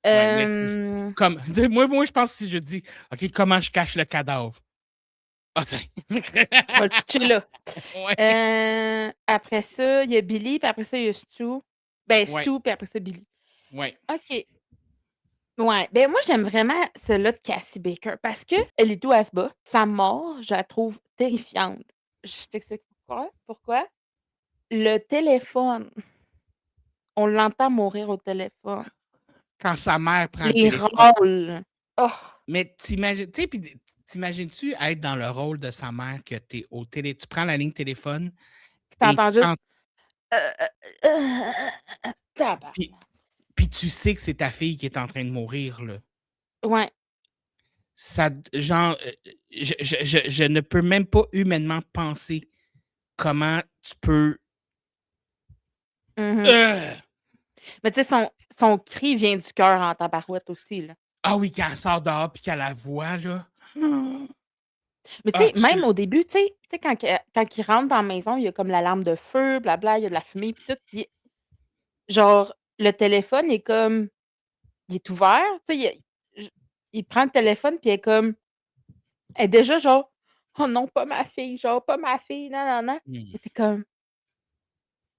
Ouais, mais Euh, comme, moi, je pense que si je dis, OK, comment je cache le cadavre? Ah, tiens. je vais le pitcher là. Ouais, Après ça, il y a Billy, puis après ça, il y a Stu. Ben, ouais, Stu, puis après ça, Billy. ouais. OK. Ouais, ben moi, j'aime vraiment celle-là de Cassie Baker parce qu'elle est d'où elle se bat. Sa mort, je la trouve terrifiante. Je t'explique pourquoi. Pourquoi? Le téléphone, on l'entend mourir au téléphone. Quand sa mère prend le Les téléphone. rôles. Oh, Mais t'imagines, tu sais, puis t'imagines-tu être dans le rôle de sa mère que t'es au télé, tu prends la ligne téléphone tu et entends juste. quand, Euh, euh, Tabarnak. puis, puis tu sais que c'est ta fille qui est en train de mourir, là. Ouais. Ça, genre, je ne peux même pas humainement penser comment tu peux. Mhm. Euh! Mais tu sais, son cri vient du cœur en tabarouette aussi, là. Ah oui, quand elle sort dehors puis qu'elle la voit, là. Mais tu Ah, sais, même au début, tu sais, quand il rentre dans la maison, il y a comme l'alarme de feu, blabla, il y a de la fumée, puis tout. Puis genre, le téléphone est comme. Il est ouvert, tu sais, il prend le téléphone, puis elle est déjà genre: «Oh non, pas ma fille, genre, pas ma fille, non, non, non». Hmm. Mais tu comme: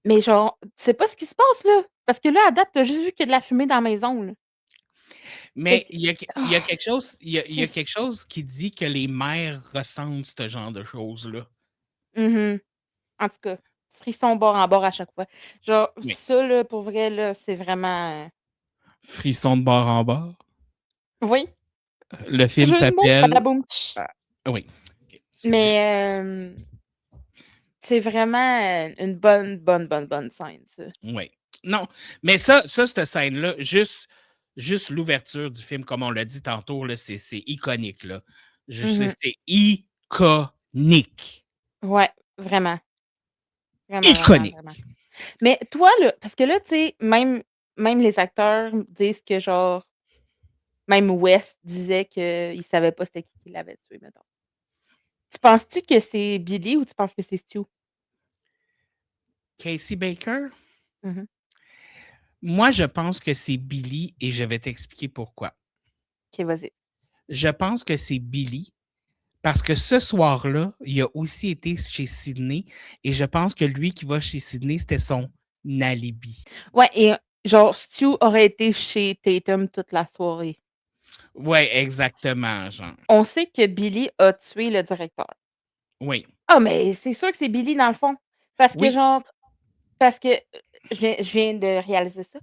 «Mais genre, tu sais pas ce qui se passe, là?» Parce que là, à date, tu as juste vu qu'il y a de la fumée dans la maison, là. Fait Mais que il y a ah, quelque chose, il y c'est a quelque chose qui dit que les mères ressentent ce genre de choses-là. mmh En tout cas, frisson bord en bord à chaque fois. Genre, Oui. ça, là, pour vrai, là, c'est vraiment, Frisson de bord en bord. oui, Le film jeu de mots, s'appelle. badaboum tch. Ah, oui. Ok. Mais c'est vraiment, une bonne, bonne, bonne, bonne scène, ça. Oui. Non, mais ça, cette scène-là, juste l'ouverture du film, comme on l'a dit tantôt, là, c'est iconique. Là. Mmh C'est iconique. Ouais, vraiment, vraiment, vraiment, vraiment. Iconique. Mais toi, là, parce que là, tu sais, même les acteurs disent que genre, même West disait qu'il savait pas c'était qui l'avait tué, mettons. Tu penses-tu que c'est Billy ou tu penses que c'est Stu? Casey Baker, Mmh moi, je pense que c'est Billy et je vais t'expliquer pourquoi. OK, vas-y. Je pense que c'est Billy parce que ce soir-là, il a aussi été chez Sydney et je pense que lui qui va chez Sydney, c'était son alibi. Ouais et genre Stu aurait été chez Tatum toute la soirée. Ouais, exactement, genre. On sait que Billy a tué le directeur. Oui. Ah, mais c'est sûr que c'est Billy dans le fond. Parce que Oui, genre parce que, je viens de réaliser ça.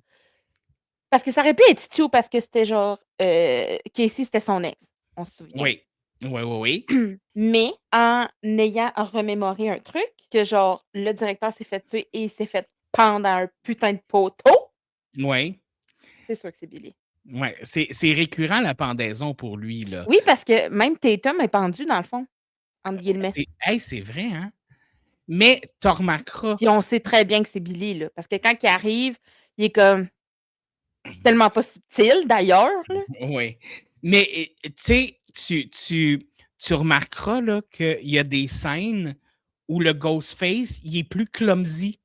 Parce que ça aurait pu être Stu parce que c'était genre, Casey, c'était son ex, on se souvient. oui. Oui, oui, oui. Mais en ayant remémoré un truc, que genre le directeur s'est fait tuer et il s'est fait pendre à un putain de poteau, Oui. c'est sûr que c'est Billy. Ouais, c'est récurrent la pendaison pour lui, là. Oui, parce que même Tatum est pendu dans le fond, entre guillemets. C'est hey, c'est vrai, hein? Mais tu remarqueras, Puis on sait très bien que c'est Billy, là, parce que quand il arrive, il est comme tellement pas subtil d'ailleurs, là. oui. Mais tu sais, tu remarqueras là, qu'il y a des scènes où le Ghostface, il est plus clumsy.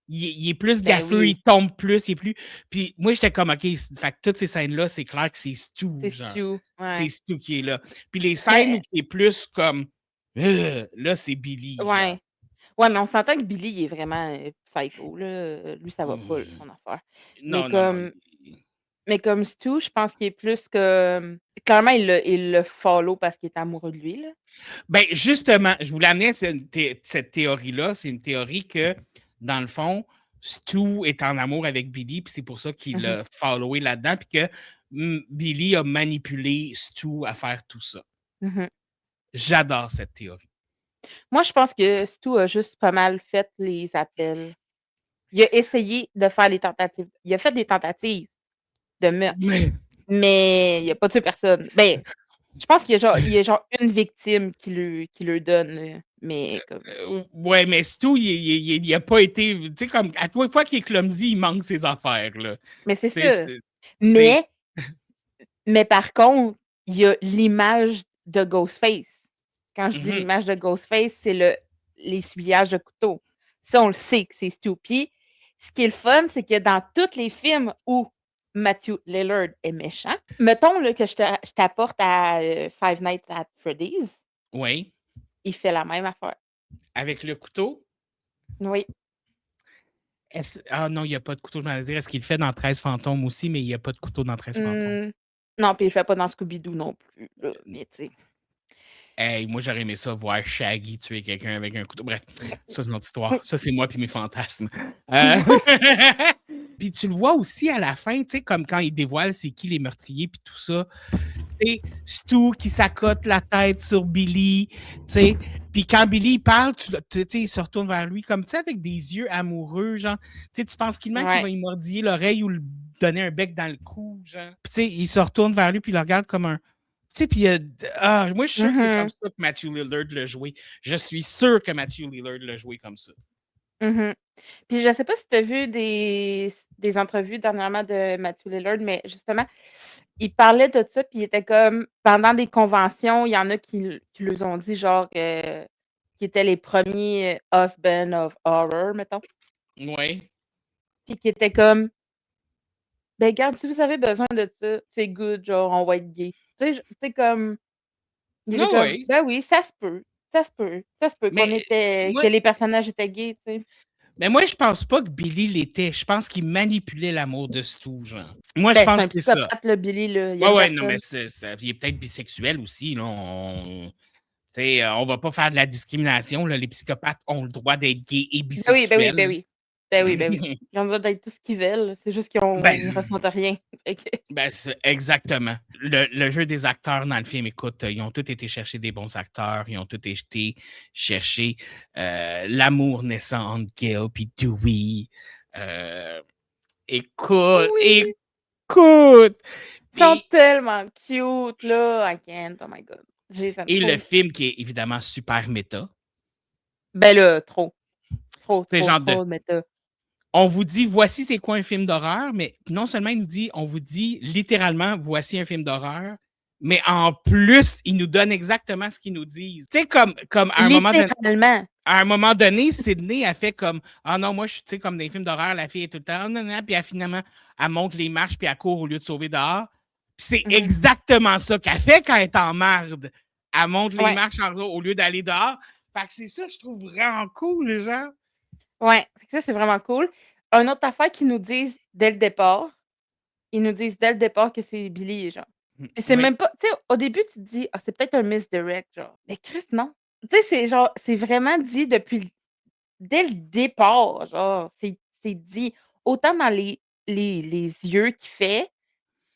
Il est plus Ben gaffeux, oui, il tombe plus, il est plus. Puis moi, j'étais comme, OK, fait que toutes ces scènes-là, c'est clair que c'est Stu, c'est genre. Stu, C'est ouais. Stu qui est là. Puis les scènes où Mais il est plus comme, là, c'est Billy, genre. ouais. Ouais, mais on s'entend que Billy, il est vraiment, psycho, là, lui, ça va pas, là, Hmm. son affaire. Mais Non, non, non. comme Stu, je pense qu'il est plus comme clairement, il le follow parce qu'il est amoureux de lui, là. Ben, justement, je voulais amener cette théorie-là. C'est une théorie que, dans le fond, Stu est en amour avec Billy, puis c'est pour ça qu'il Mmh l'a followé là-dedans, puis que Billy a manipulé Stu à faire tout ça. mh. J'adore cette théorie. Moi, je pense que Stu a juste pas mal fait les appels. Il a essayé de faire les tentatives. Il a fait des tentatives de meurtre, mais il a pas tué personne. Ben, je pense qu'il y a genre une victime qui le donne, là, mais comme Ouais, mais Stu, il a pas été. Tu sais, comme à toute fois qu'il est clumsy, il manque ses affaires, là. mais c'est Tu sais, ça. c'est. Mais par contre, il y a l'image de Ghostface. Quand je dis Mhm. l'image de Ghostface, c'est l'essuyage de couteau. Ça, on le sait que c'est Stoopy. Ce qui est le fun, c'est que dans tous les films où Matthew Lillard est méchant, mettons là, que je t'apporte à Five Nights at Freddy's, Oui. il fait la même affaire. Avec le couteau. Oui. Ah non, il n'y a pas de couteau, je m'allais dire. Est-ce qu'il le fait dans 13 fantômes aussi, mais il n'y a pas de couteau dans 13 fantômes. Non, puis il le fait pas dans Scooby-Doo non plus. Là, mais tu sais. Hey, moi, j'aurais aimé ça voir Shaggy tuer quelqu'un avec un couteau. Bref, ça, c'est notre histoire. Ça, c'est moi puis mes fantasmes. Puis tu le vois aussi à la fin, tu sais, comme quand il dévoile c'est qui les meurtriers puis tout ça. Tu sais, Stu qui s'accote la tête sur Billy, tu sais. Puis quand Billy il parle, tu sais, il se retourne vers lui comme, tu sais, avec des yeux amoureux, genre. Tu sais, tu penses qu'il va Ouais. y mordiller l'oreille ou lui donner un bec dans le cou, genre. Puis tu sais, il se retourne vers lui puis il le regarde comme un. Tu sais, puis moi, je suis sûr que c'est comme ça que Matthew Lillard l'a joué. Je suis sûr que Matthew Lillard l'a joué comme ça. Puis je sais pas si tu as vu des entrevues dernièrement de Matthew Lillard, mais justement, il parlait de ça, puis il était comme pendant des conventions, il y en a qui leur ont dit genre qui étaient les premiers husband of horror, mettons. Ouais. Puis qui étaient comme ben regarde, si vous avez besoin de ça, c'est good, genre on va être gay. Tu sais, comme il était Non, comme ouais. ben oui, ça se peut, ça se peut, ça se peut Mais moi, que les personnages étaient gays, tu sais. mais moi, je pense pas que Billy l'était. Je pense qu'il manipulait l'amour de Stu, genre. Moi, je Ben c'est pense un que c'est ça. psychopathe, le Billy, là. Il Ouais, aime ouais, non, mais personne. il est peut-être bisexuel aussi, là. Tu sais, on va pas faire de la discrimination, là. Les psychopathes ont le droit d'être gays et Ben oui, ben oui, ben bisexuels. oui. Ben oui, ben oui. Ils ont le droit d'être tout ce qu'ils veulent, c'est juste qu'ils Ben, ressentent rien. Fait que exactement. Le jeu des acteurs dans le film, écoute, ils ont tous été chercher des bons acteurs, ils ont tous été chercher l'amour naissant entre Gil puis Dewey. Euh, écoute, oui! écoute! Ils sont Puis, tellement cute, là. I can't, oh my god. Je les aime et le trop. film qui est évidemment super méta. Ben là, trop. Trop, C'est trop, genre de. trop méta. On vous dit, voici c'est quoi un film d'horreur, mais non seulement il nous dit, on vous dit littéralement, voici un film d'horreur, mais en plus, ils nous donnent exactement ce qu'ils nous disent. Tu sais, comme Littéralement. à un moment donné, Sydney a fait comme, ah non, moi, je sais, comme dans les films d'horreur, la fille est tout le temps, non, non, puis elle, finalement, elle monte les marches, puis elle court au lieu de sauver dehors. Puis c'est Mhm. exactement ça qu'elle fait quand elle est en marde. Elle monte les Ouais, marches au lieu d'aller dehors. Fait que c'est ça, je trouve vraiment cool, genre. ouais. Fait que ça, c'est vraiment cool. Une autre affaire qu'ils nous disent dès le départ, ils nous disent dès le départ que c'est Billy, genre. Puis c'est Oui. même pas, tu sais, au début, tu te dis, ah, c'est peut-être un misdirect, genre. Mais Chris, non. Tu sais, c'est genre, c'est vraiment dit dès le départ, genre, c'est dit. Autant dans les yeux qu'il fait,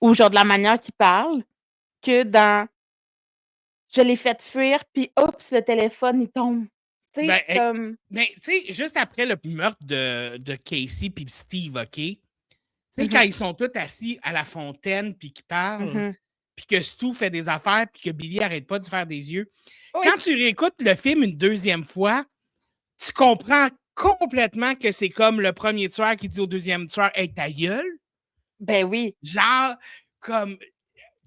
ou genre de la manière qu'il parle, que dans je l'ai fait fuir, puis oups, le téléphone, il tombe. Tu Ben, sais, comme. ben, tu sais, juste après le meurtre de Casey puis Steve, OK? Tu sais, quand Mhm, ils sont tous assis à la fontaine puis qu'ils parlent, mhm. puis que Stu fait des affaires puis que Billy arrête pas de faire des yeux, Oui. quand tu réécoutes le film une deuxième fois, tu comprends complètement que c'est comme le premier tueur qui dit au deuxième tueur « Hey, ta gueule! » Ben oui. Genre, comme,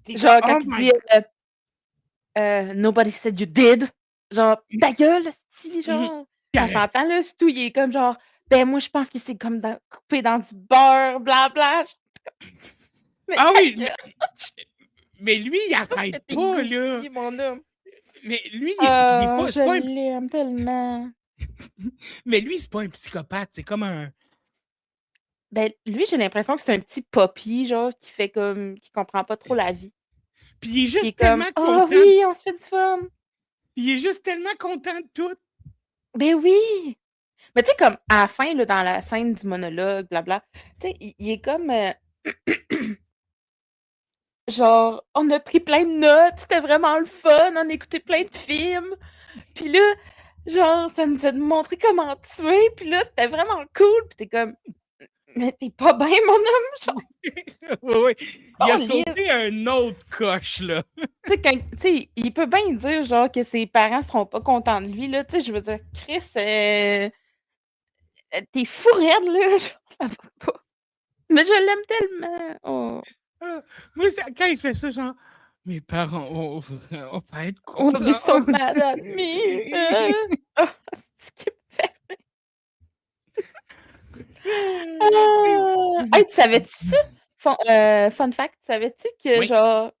t'es comme Genre, « quand Oh il my dit God! Nobody said you did. Genre, ta gueule, si, Mhm. genre. On s'entend, là, c'est tout. Il est comme genre, ben moi, je pense qu'il s'est comme coupé dans du beurre, blabla. Mais Ah ta oui, gueule, mais lui, il arrête que t'es pas, là. goofy, mon homme. Mais lui, il est pas, Je c'est pas un l'aime tellement. mais lui, c'est pas un psychopathe, c'est comme un. Ben, lui, j'ai l'impression que c'est un petit poppy, genre, qui comprend pas trop la vie. Puis il est Qui est juste comme, tellement oh content. oui, on se fait du fun. Il est juste tellement content de tout. Ben oui. Mais tu sais, comme, à la fin, là, dans la scène du monologue, blabla, tu sais, il est comme, genre, on a pris plein de notes, c'était vraiment le fun, on a écouté plein de films. Puis là, Genre, ça nous a montré comment tuer, puis là, c'était vraiment cool, puis t'es comme: «Mais t'es pas bien, mon homme, genre, Oui, il a câlisse!» sauté un autre coche, là. Tu sais, quand, tu sais, il peut bien dire, genre, que ses parents seront pas contents de lui, là, tu sais, je veux dire, Chris, tu fou raide, là, genre, ça va pas. Mais je l'aime tellement. Oh, Ah, moi, quand il fait ça, genre, mes parents vont pas être oh, be contents. so mad at me. Oh, ce qui me fait. Hey, tu savais-tu ça? Fun fact, savais-tu que, Oui. genre,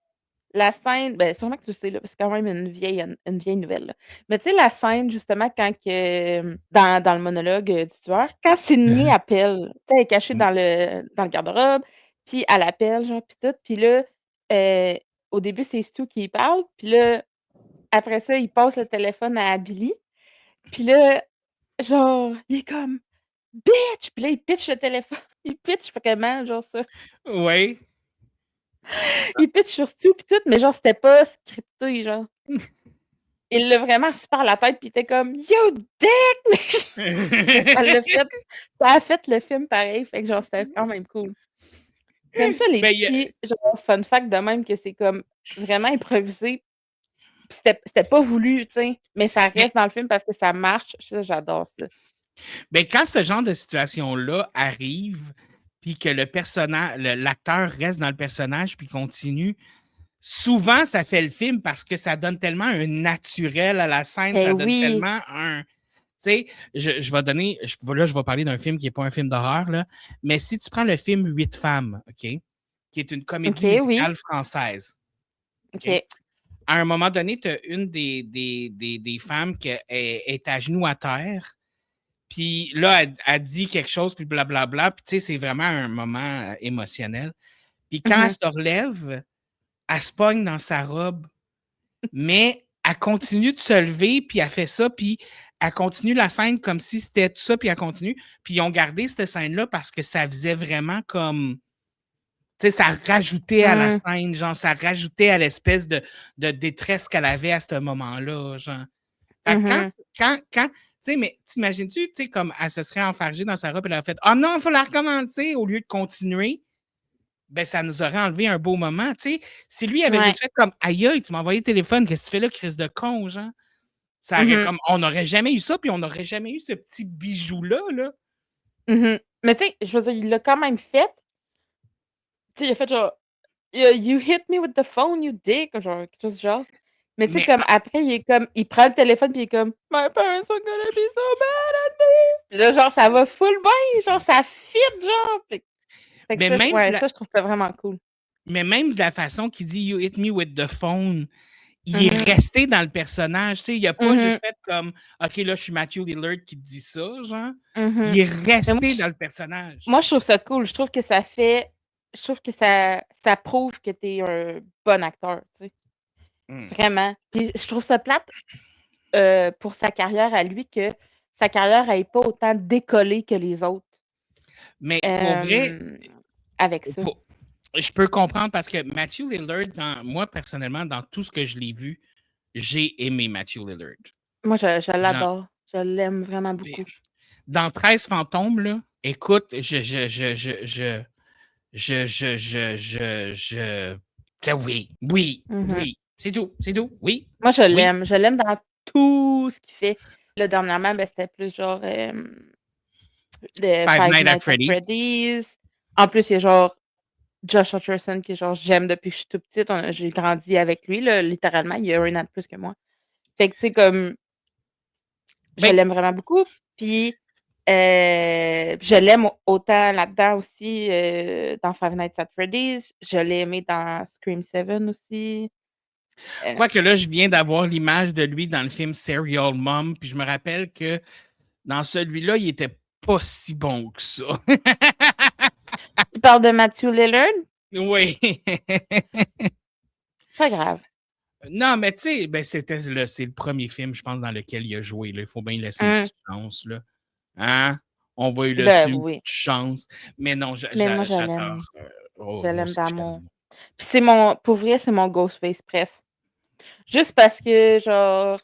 la scène, ben, sûrement que tu le sais, là, parce que c'est quand même une vieille nouvelle, là. Mais tu sais, la scène, justement, quand que, dans le monologue du tueur, quand Sydney appelle, tu sais, elle est cachée dans le garde-robe, puis elle appelle, genre, puis tout, puis là, euh, au début, c'est Stu qui parle, puis là, après ça, il passe le téléphone à Billy, puis là, genre, il est comme bitch! Puis là, il pitch le téléphone. Il pitch vraiment, genre ça. Oui. Il pitch sur Stu pis tout, mais genre, c'était pas scripté, genre. Il l'a vraiment su par la tête, puis il était comme You dick! Mais ça a fait le film pareil, fait que genre, c'était quand même cool. J'aime ça, les Ben, petits, genre, fun fact de même, que c'est comme vraiment improvisé. Pis c'était pas voulu, tu sais, mais ça mais, reste dans le film parce que ça marche. Ça, j'adore ça. ben, quand ce genre de situation-là arrive, puis que le personnage, l'acteur reste dans le personnage, puis continue, souvent, ça fait le film parce que ça donne tellement un naturel à la scène, Eh ça donne oui! tellement un. Tu sais, je vais donner. Là, je vais parler d'un film qui n'est pas un film d'horreur, là. Mais si tu prends le film Huit femmes, OK, qui est une comédie OK, oui. musicale française, OK, OK. à un moment donné, tu as une des femmes qui est à genoux à terre. Puis là, elle dit quelque chose, puis blablabla. Puis tu sais, c'est vraiment un moment émotionnel. Puis quand elle Mhm. se relève, elle se pogne dans sa robe, mais elle continue de se lever, puis elle fait ça, puis elle continue la scène comme si c'était tout ça, puis elle continue. Puis ils ont gardé cette scène-là parce que ça faisait vraiment comme. Tu sais, ça rajoutait à la Mm. scène, genre, ça rajoutait à l'espèce de détresse qu'elle avait à ce moment-là, genre. Fait que Mhm. tu sais, mais t'imagines-tu, tu sais, comme elle se serait enfargée dans sa robe et elle a fait oh non, il faut la recommencer au lieu de continuer, ben ça nous aurait enlevé un beau moment, tu sais. Si lui avait Ouais. juste fait comme aïe, aïe, tu m'as envoyé le téléphone, qu'est-ce que tu fais là, crise de con, genre? Ça aurait Mhm. comme, on n'aurait jamais eu ça, puis on n'aurait jamais eu ce petit bijou-là, là. Mhm. Mais tu sais, je veux dire, il l'a quand même fait. Tu sais, il a fait genre You hit me with the phone, you dick, genre quelque chose du genre. Mais tu sais, Mais comme après, il prend le téléphone puis il est comme My parents are gonna be so mad at me. Puis là, genre, ça va full bien, genre, ça fit, genre. Fait que mais ça, même, ouais, ça, je trouve ça vraiment cool. de la façon qu'il dit You hit me with the phone, il est Mhm. resté dans le personnage. Tu sais, il a pas juste Mhm. fait comme OK, là, je suis Matthew Lillard qui te dit ça, genre. Mhm. Il est Mais moi, resté dans le personnage. je trouve ça cool. Je trouve que ça fait. Je trouve que ça prouve que t'es un bon acteur, tu sais. Hmm. Vraiment. Puis je trouve ça plate pour sa carrière à lui que sa carrière n'ait pas autant décollé que les autres Mais pour vrai, euh, avec ça. pour- je peux comprendre parce que Matthew Lillard, moi, personnellement, dans tout ce que je l'ai vu, j'ai aimé Matthew Lillard. Moi, je Genre, l'adore. Je l'aime vraiment beaucoup. dans 13 fantômes, là, écoute, je, oui, oui, Mhm. oui, c'est tout, oui, Moi, je oui. l'aime. Je l'aime dans tout ce qu'il fait. Là, dernièrement, ben, c'était plus genre de Five Five Nights at Nights at Freddy's. Freddy's. En plus, il y a genre Josh Hutcherson que genre j'aime depuis que je suis toute petite. J'ai grandi avec lui, là, littéralement. Il y a un an de plus que moi. Fait que, tu sais, comme, je Ben, l'aime vraiment beaucoup. Puis, je l'aime autant là-dedans aussi, dans Five Nights at Freddy's. Je l'ai aimé dans Scream 7 aussi. Euh, quoique là, je viens d'avoir l'image de lui dans le film Serial Mom, puis je me rappelle que dans celui-là, il était pas si bon que ça. tu parles de Matthew Lillard? Oui. Pas grave. Non, mais tu sais, ben c'est le premier film, je pense, dans lequel il a joué. Là. Il faut bien lui laisser une Hum, petite chance. Là. Hein? On va lui ben laisser une oui. petite chance. Mais non, Mais moi, je j'adore. l'aime. Je Oh, moi l'aime aussi, je d'amour. l'aime. Puis pour vrai, c'est mon Ghostface préf. Juste parce que, genre,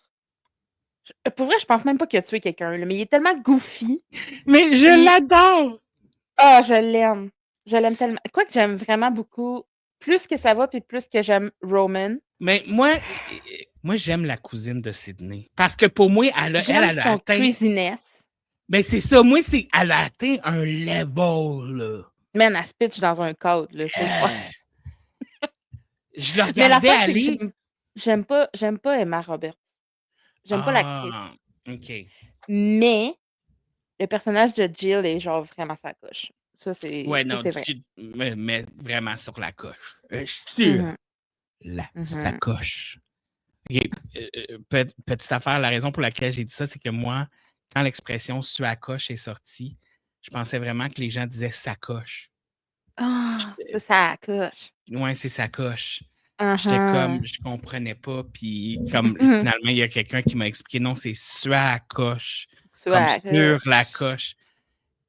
Pour vrai, je pense même pas qu'il a tué quelqu'un, là, mais il est tellement goofy. Mais je Puis l'adore! ah, je l'aime. Je l'aime tellement. Quoique j'aime vraiment beaucoup, plus que ça va, puis plus que j'aime Roman. Mais moi, j'aime la cousine de Sydney. Parce que pour moi, elle J'aime a son atteint. craziness. Mais c'est ça, moi, elle a atteint un level, là. Man, elle se pitch dans un cadre, là. C'est le fun. Je le Mais regardais l'affaire, c'est que aller. j'aime pas Emma Roberts. J'aime pas l'actrice. Ah, OK. Mais le personnage de Jill est genre vraiment sa coche. Ça, Ouais, c'est non, vrai. me met vraiment sur la coche. Sur Mhm, la mhm. sacoche. OK, petite affaire, la raison pour laquelle j'ai dit ça, c'est que moi, quand l'expression sur la coche est sortie, je pensais vraiment que les gens disaient sacoche. Ah, ça coche. Ouais, c'est sacoche. J'étais comme, Mhm. je comprenais pas, puis comme Mhm. finalement, il y a quelqu'un qui m'a expliqué, non, c'est sur la coche, comme Ça sur la coche. coche.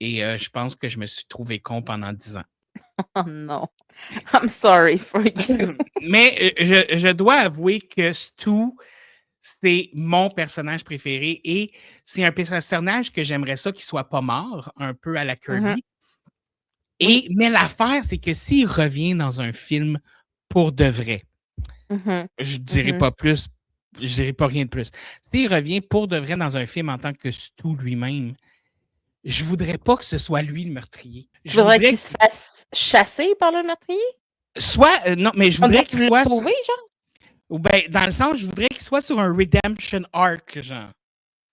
Et je pense que je me suis trouvé con pendant 10 ans. Oh non. I'm sorry for you. Mais je dois avouer que Stu, c'est mon personnage préféré et c'est un personnage que j'aimerais ça qu'il soit pas mort, un peu à la Mhm. Kirby. Oui. Mais l'affaire, c'est que s'il revient dans un film pour de vrai, Mhm. je dirais Mhm. pas plus, je dirais pas rien de plus. S'il revient pour de vrai dans un film en tant que Stu lui-même, je voudrais pas que ce soit lui le meurtrier. Tu Je voudrais voudrais qu'il se fasse chasser par le meurtrier? soit, non, mais je On voudrais doit qu'il le soit, sauver, genre? ou ben, dans le sens, je voudrais qu'il soit sur un redemption arc, genre.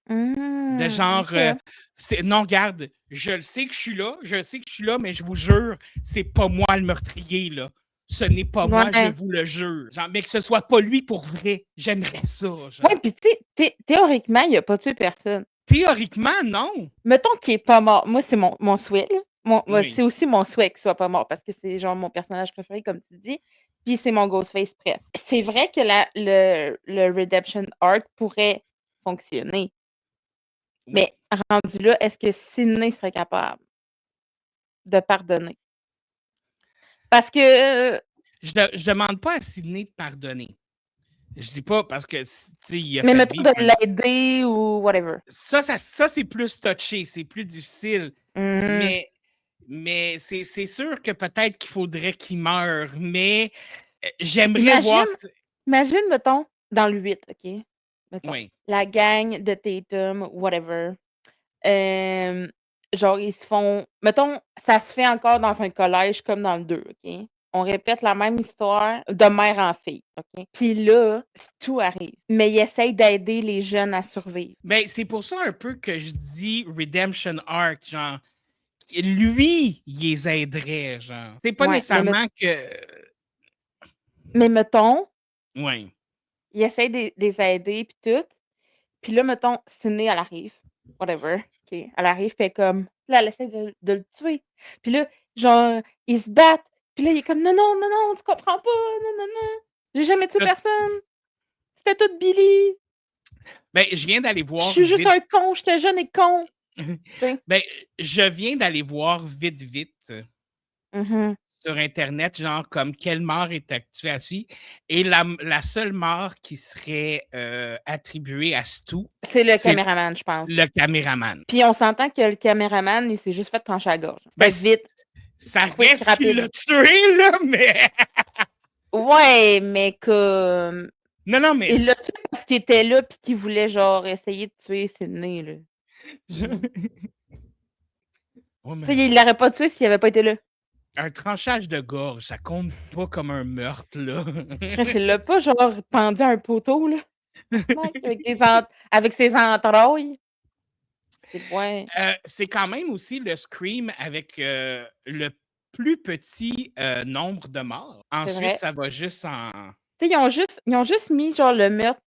De genre, OK. non, regarde, je le sais que je suis là, je sais que je suis là, mais je vous jure, c'est pas moi le meurtrier, là. Ce n'est pas moi, je Ouais. vous le jure. Genre, mais que ce soit pas lui pour vrai. J'aimerais ça, Ouais, genre. puis tu sais, théoriquement, il a pas tué personne. Théoriquement, non. Mettons qu'il est pas mort. Moi, c'est mon souhait, là. Moi, Oui. c'est aussi mon souhait qu'il soit pas mort parce que c'est genre mon personnage préféré, comme tu dis. Puis c'est mon Ghostface préf. C'est vrai que le Redemption Arc pourrait fonctionner. Oui. Mais rendu là, est-ce que Sidney serait capable de pardonner? Parce que Je demande pas à Sidney de pardonner. Je dis pas parce que, tu sais, il a mais fait mettons vivre de un. l'aider ou whatever. Ça c'est plus touché, c'est plus difficile. Mmh. Mais c'est sûr que peut-être qu'il faudrait qu'il meure, mais j'aimerais Imagine voir. imagine, mettons, dans le 8, OK? Mettons, Oui. la gang de Tatum, whatever, hem, genre, ils se font mettons, ça se fait encore dans un collège comme dans le 2, OK? On répète la même histoire de mère en fille, OK? Puis là, tout arrive, mais il essaye d'aider les jeunes à survivre. Ben, c'est pour ça un peu que je dis Redemption Arc, genre, lui, il les aiderait, genre. C'est pas Ouais, nécessairement que. mais mettons, Oui. il essaye de les aider puis tout, puis là, mettons, Sydney, elle arrive, whatever, OK? Elle arrive, puis elle est comme là, elle essaie de le tuer. Puis là, genre, ils se battent, puis là, il est comme: «Non, non, non, non, tu comprends pas, non, non, non, j'ai jamais tué personne, c'était tout Billy, Ben, je viens d'aller je voir suis juste vite. un con, j'étais jeune et con», tu sais? Ben, je viens d'aller voir vite Mmh. sur Internet, genre, comme quelle mort est actuelle. Et la seule mort qui serait attribuée à Stu, C'est le c'est caméraman, je pense. le caméraman. Puis on s'entend que le caméraman, il s'est juste fait trancher la gorge. Ben, C'était vite, ça quick, reste qu'il rapide. l'a tué, là, mais. Ouais, mais comme Non, non, mais. il l'a tué parce qu'il était là puis qu'il voulait, genre, essayer de tuer Sydney, là. Ouais, Tu mais sais, il l'aurait pas tué s'il avait pas été là. un tranchage de gorge, ça compte pas comme un meurtre, là. Chris, il l'a pas, genre, pendu à un poteau, là, tabarnak, avec ses entrailles. C'est ouais, C'est quand même aussi le Scream avec le plus petit nombre de morts. c'est Ensuite, vrai. ça va juste en. Tu sais, ils ont juste mis, genre, le meurtre,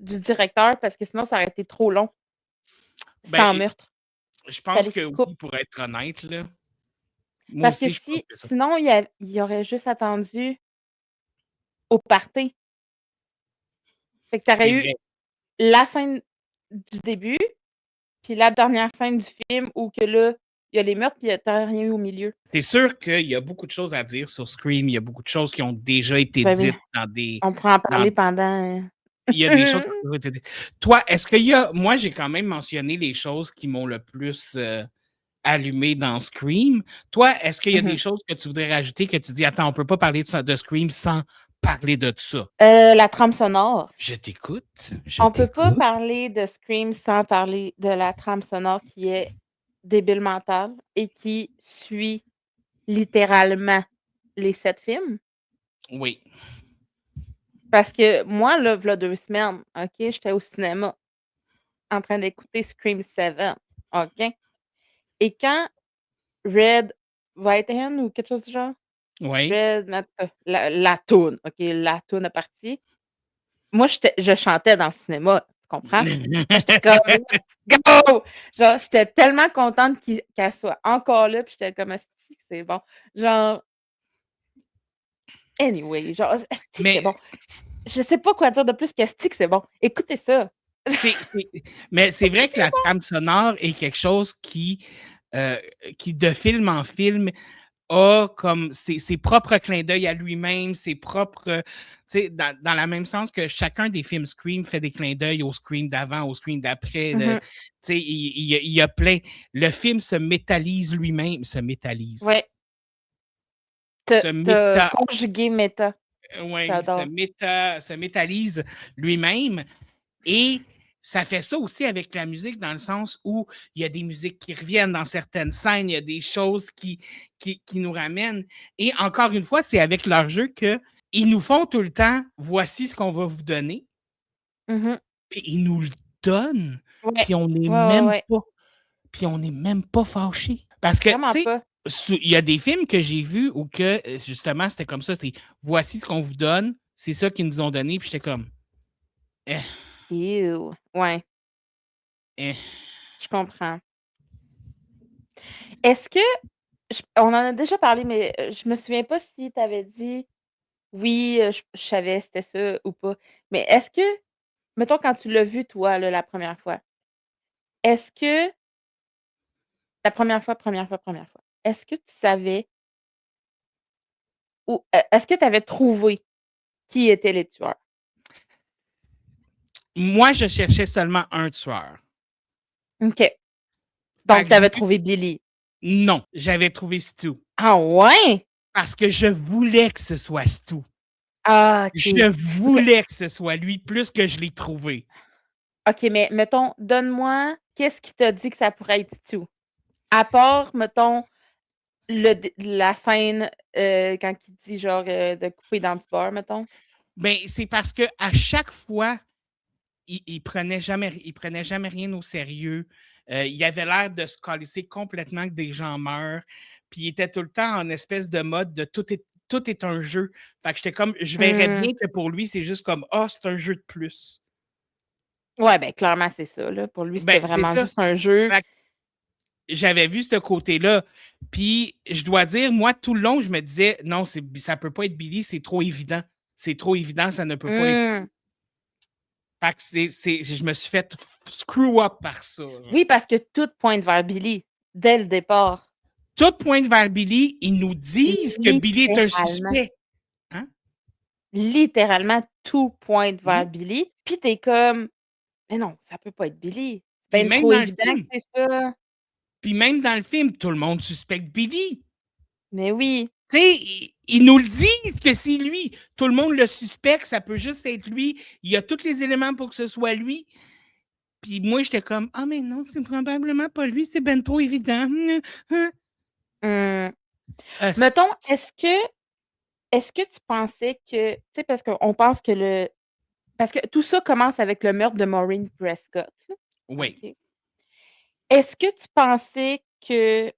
du directeur parce que sinon ça aurait été trop long, Ben, sans meurtre. je pense Fallait que qu'il coupe. oui, pour être honnête, là. Moi Parce que aussi, je pense si que ça. sinon il aurait juste attendu au party. Fait que tu aurais C'est eu vrai. la scène du début, puis la dernière scène du film où que là, il y a les meurtres, puis tu aurais rien eu au milieu. C'est sûr qu'il y a beaucoup de choses à dire sur Scream. Il y a beaucoup de choses qui ont déjà été Ben oui, dites dans des. on pourrait en Dans. parler pendant Il y a des choses qui ont été dites. Toi, est-ce qu'il y a... Moi, j'ai quand même mentionné les choses qui m'ont le plus allumé dans Scream. Toi, est-ce qu'il y a des choses que tu voudrais rajouter que tu dis, attends, on peut pas parler de Scream sans parler de ça? La trame sonore. Je t'écoute. On peut pas parler de Scream sans parler de la trame sonore qui est débile mental et qui suit littéralement les 7 films. Oui. Parce que moi, là, v'là 2 semaines, OK, j'étais au cinéma en train d'écouter Scream 7, OK? Et quand Red Whitehan ou quelque chose du genre? Oui. Red, en tout cas, la toune, OK, la toune est partie. Moi, je chantais dans le cinéma, tu comprends? J'étais comme: «Let's go!» Genre, j'étais tellement contente qu'elle soit encore là, puis j'étais comme: «Esti que c'est bon». Genre anyway, genre, esti que c'est Mais bon. Je sais pas quoi dire de plus qu'esti que c'est bon. Écoutez ça. mais c'est vrai que la trame sonore est quelque chose qui, de film en film, a comme ses propres clins d'œil à lui-même, ses propres. Tu sais, dans le même sens que chacun des films Scream fait des clins d'œil au Scream d'avant, au Scream d'après. Tu sais, il y a plein. Le film se métallise lui-même, se métallise. Ouais. T'as conjugué méta. Oui, J'adore. se métallise lui-même. Et ça fait ça aussi avec la musique, dans le sens où il y a des musiques qui reviennent dans certaines scènes, il y a des choses qui nous ramènent. Et encore une fois, c'est avec leur jeu qu'ils nous font tout le temps, voici ce qu'on va vous donner. Puis ils nous le donnent, Ouais. puis on n'est puis on n'est même pas fâchés. Parce que, tu sais, il y a des films que j'ai vus où que, justement, c'était comme ça, voici ce qu'on vous donne, c'est ça qu'ils nous ont donné, puis j'étais comme, Ew, ouais. Je comprends. Est-ce que on en a déjà parlé, mais je me souviens pas si tu avais dit: «Oui, je savais c'était ça» ou pas. Mais est-ce que, mettons quand tu l'as vu toi là, la première fois, est-ce que la première fois, est-ce que tu savais ou est-ce que tu avais trouvé qui étaient les tueurs? Moi, je cherchais seulement un tueur. OK. Donc tu avais trouvé Billy? Non, j'avais trouvé Stu. Ah ouais? Parce que je voulais que ce soit Stu. Ah OK. Je OK. voulais que ce soit lui plus que je l'ai trouvé. OK, mais mettons, donne-moi qu'est-ce qui t'a dit que ça pourrait être Stu? À part, mettons, la scène, quand il dit genre, de couper dans du beurre, mettons? Ben, c'est parce qu'à chaque fois, il prenait jamais rien au sérieux. Il avait l'air de se calisser complètement que des gens meurent. Puis il était tout le temps en espèce de mode de tout est un jeu. Fait que j'étais comme, je verrais bien que pour lui, c'est juste comme, ah, c'est un jeu de plus. Ouais, ben, clairement, c'est ça, là. Pour lui, c'était Ben, c'est vraiment ça. juste un jeu. Fait que j'avais vu ce côté-là. Puis je dois dire, moi, tout le long, je me disais, non, ça peut pas être Billy, c'est trop évident. C'est trop évident, ça ne peut pas être. Mmh. Fait que je me suis fait screw up par ça. Oui, parce que tout pointe vers Billy, dès le départ. Tout pointe vers Billy. Ils nous disent que Billy est un Littéralement. suspect. Hein? Littéralement, tout pointe vers Mhm. Billy. Puis tu es comme: «Mais non, ça peut pas être Billy. C'est Puis ben même trop dans le évident que film, c'est ça». tout le monde suspecte Billy. Mais oui. Tu sais, ils nous le disent que c'est lui. Tout le monde le suspecte, ça peut juste être lui. Il y a tous les éléments pour que ce soit lui. Puis moi, j'étais comme, ah, mais non, c'est probablement pas lui, c'est ben trop évident. Mmh. Euh, Mettons, est-ce que tu pensais que tu sais, parce qu'on pense que parce que tout ça commence avec le meurtre de Maureen Prescott, là. oui. OK. Est-ce que tu pensais que,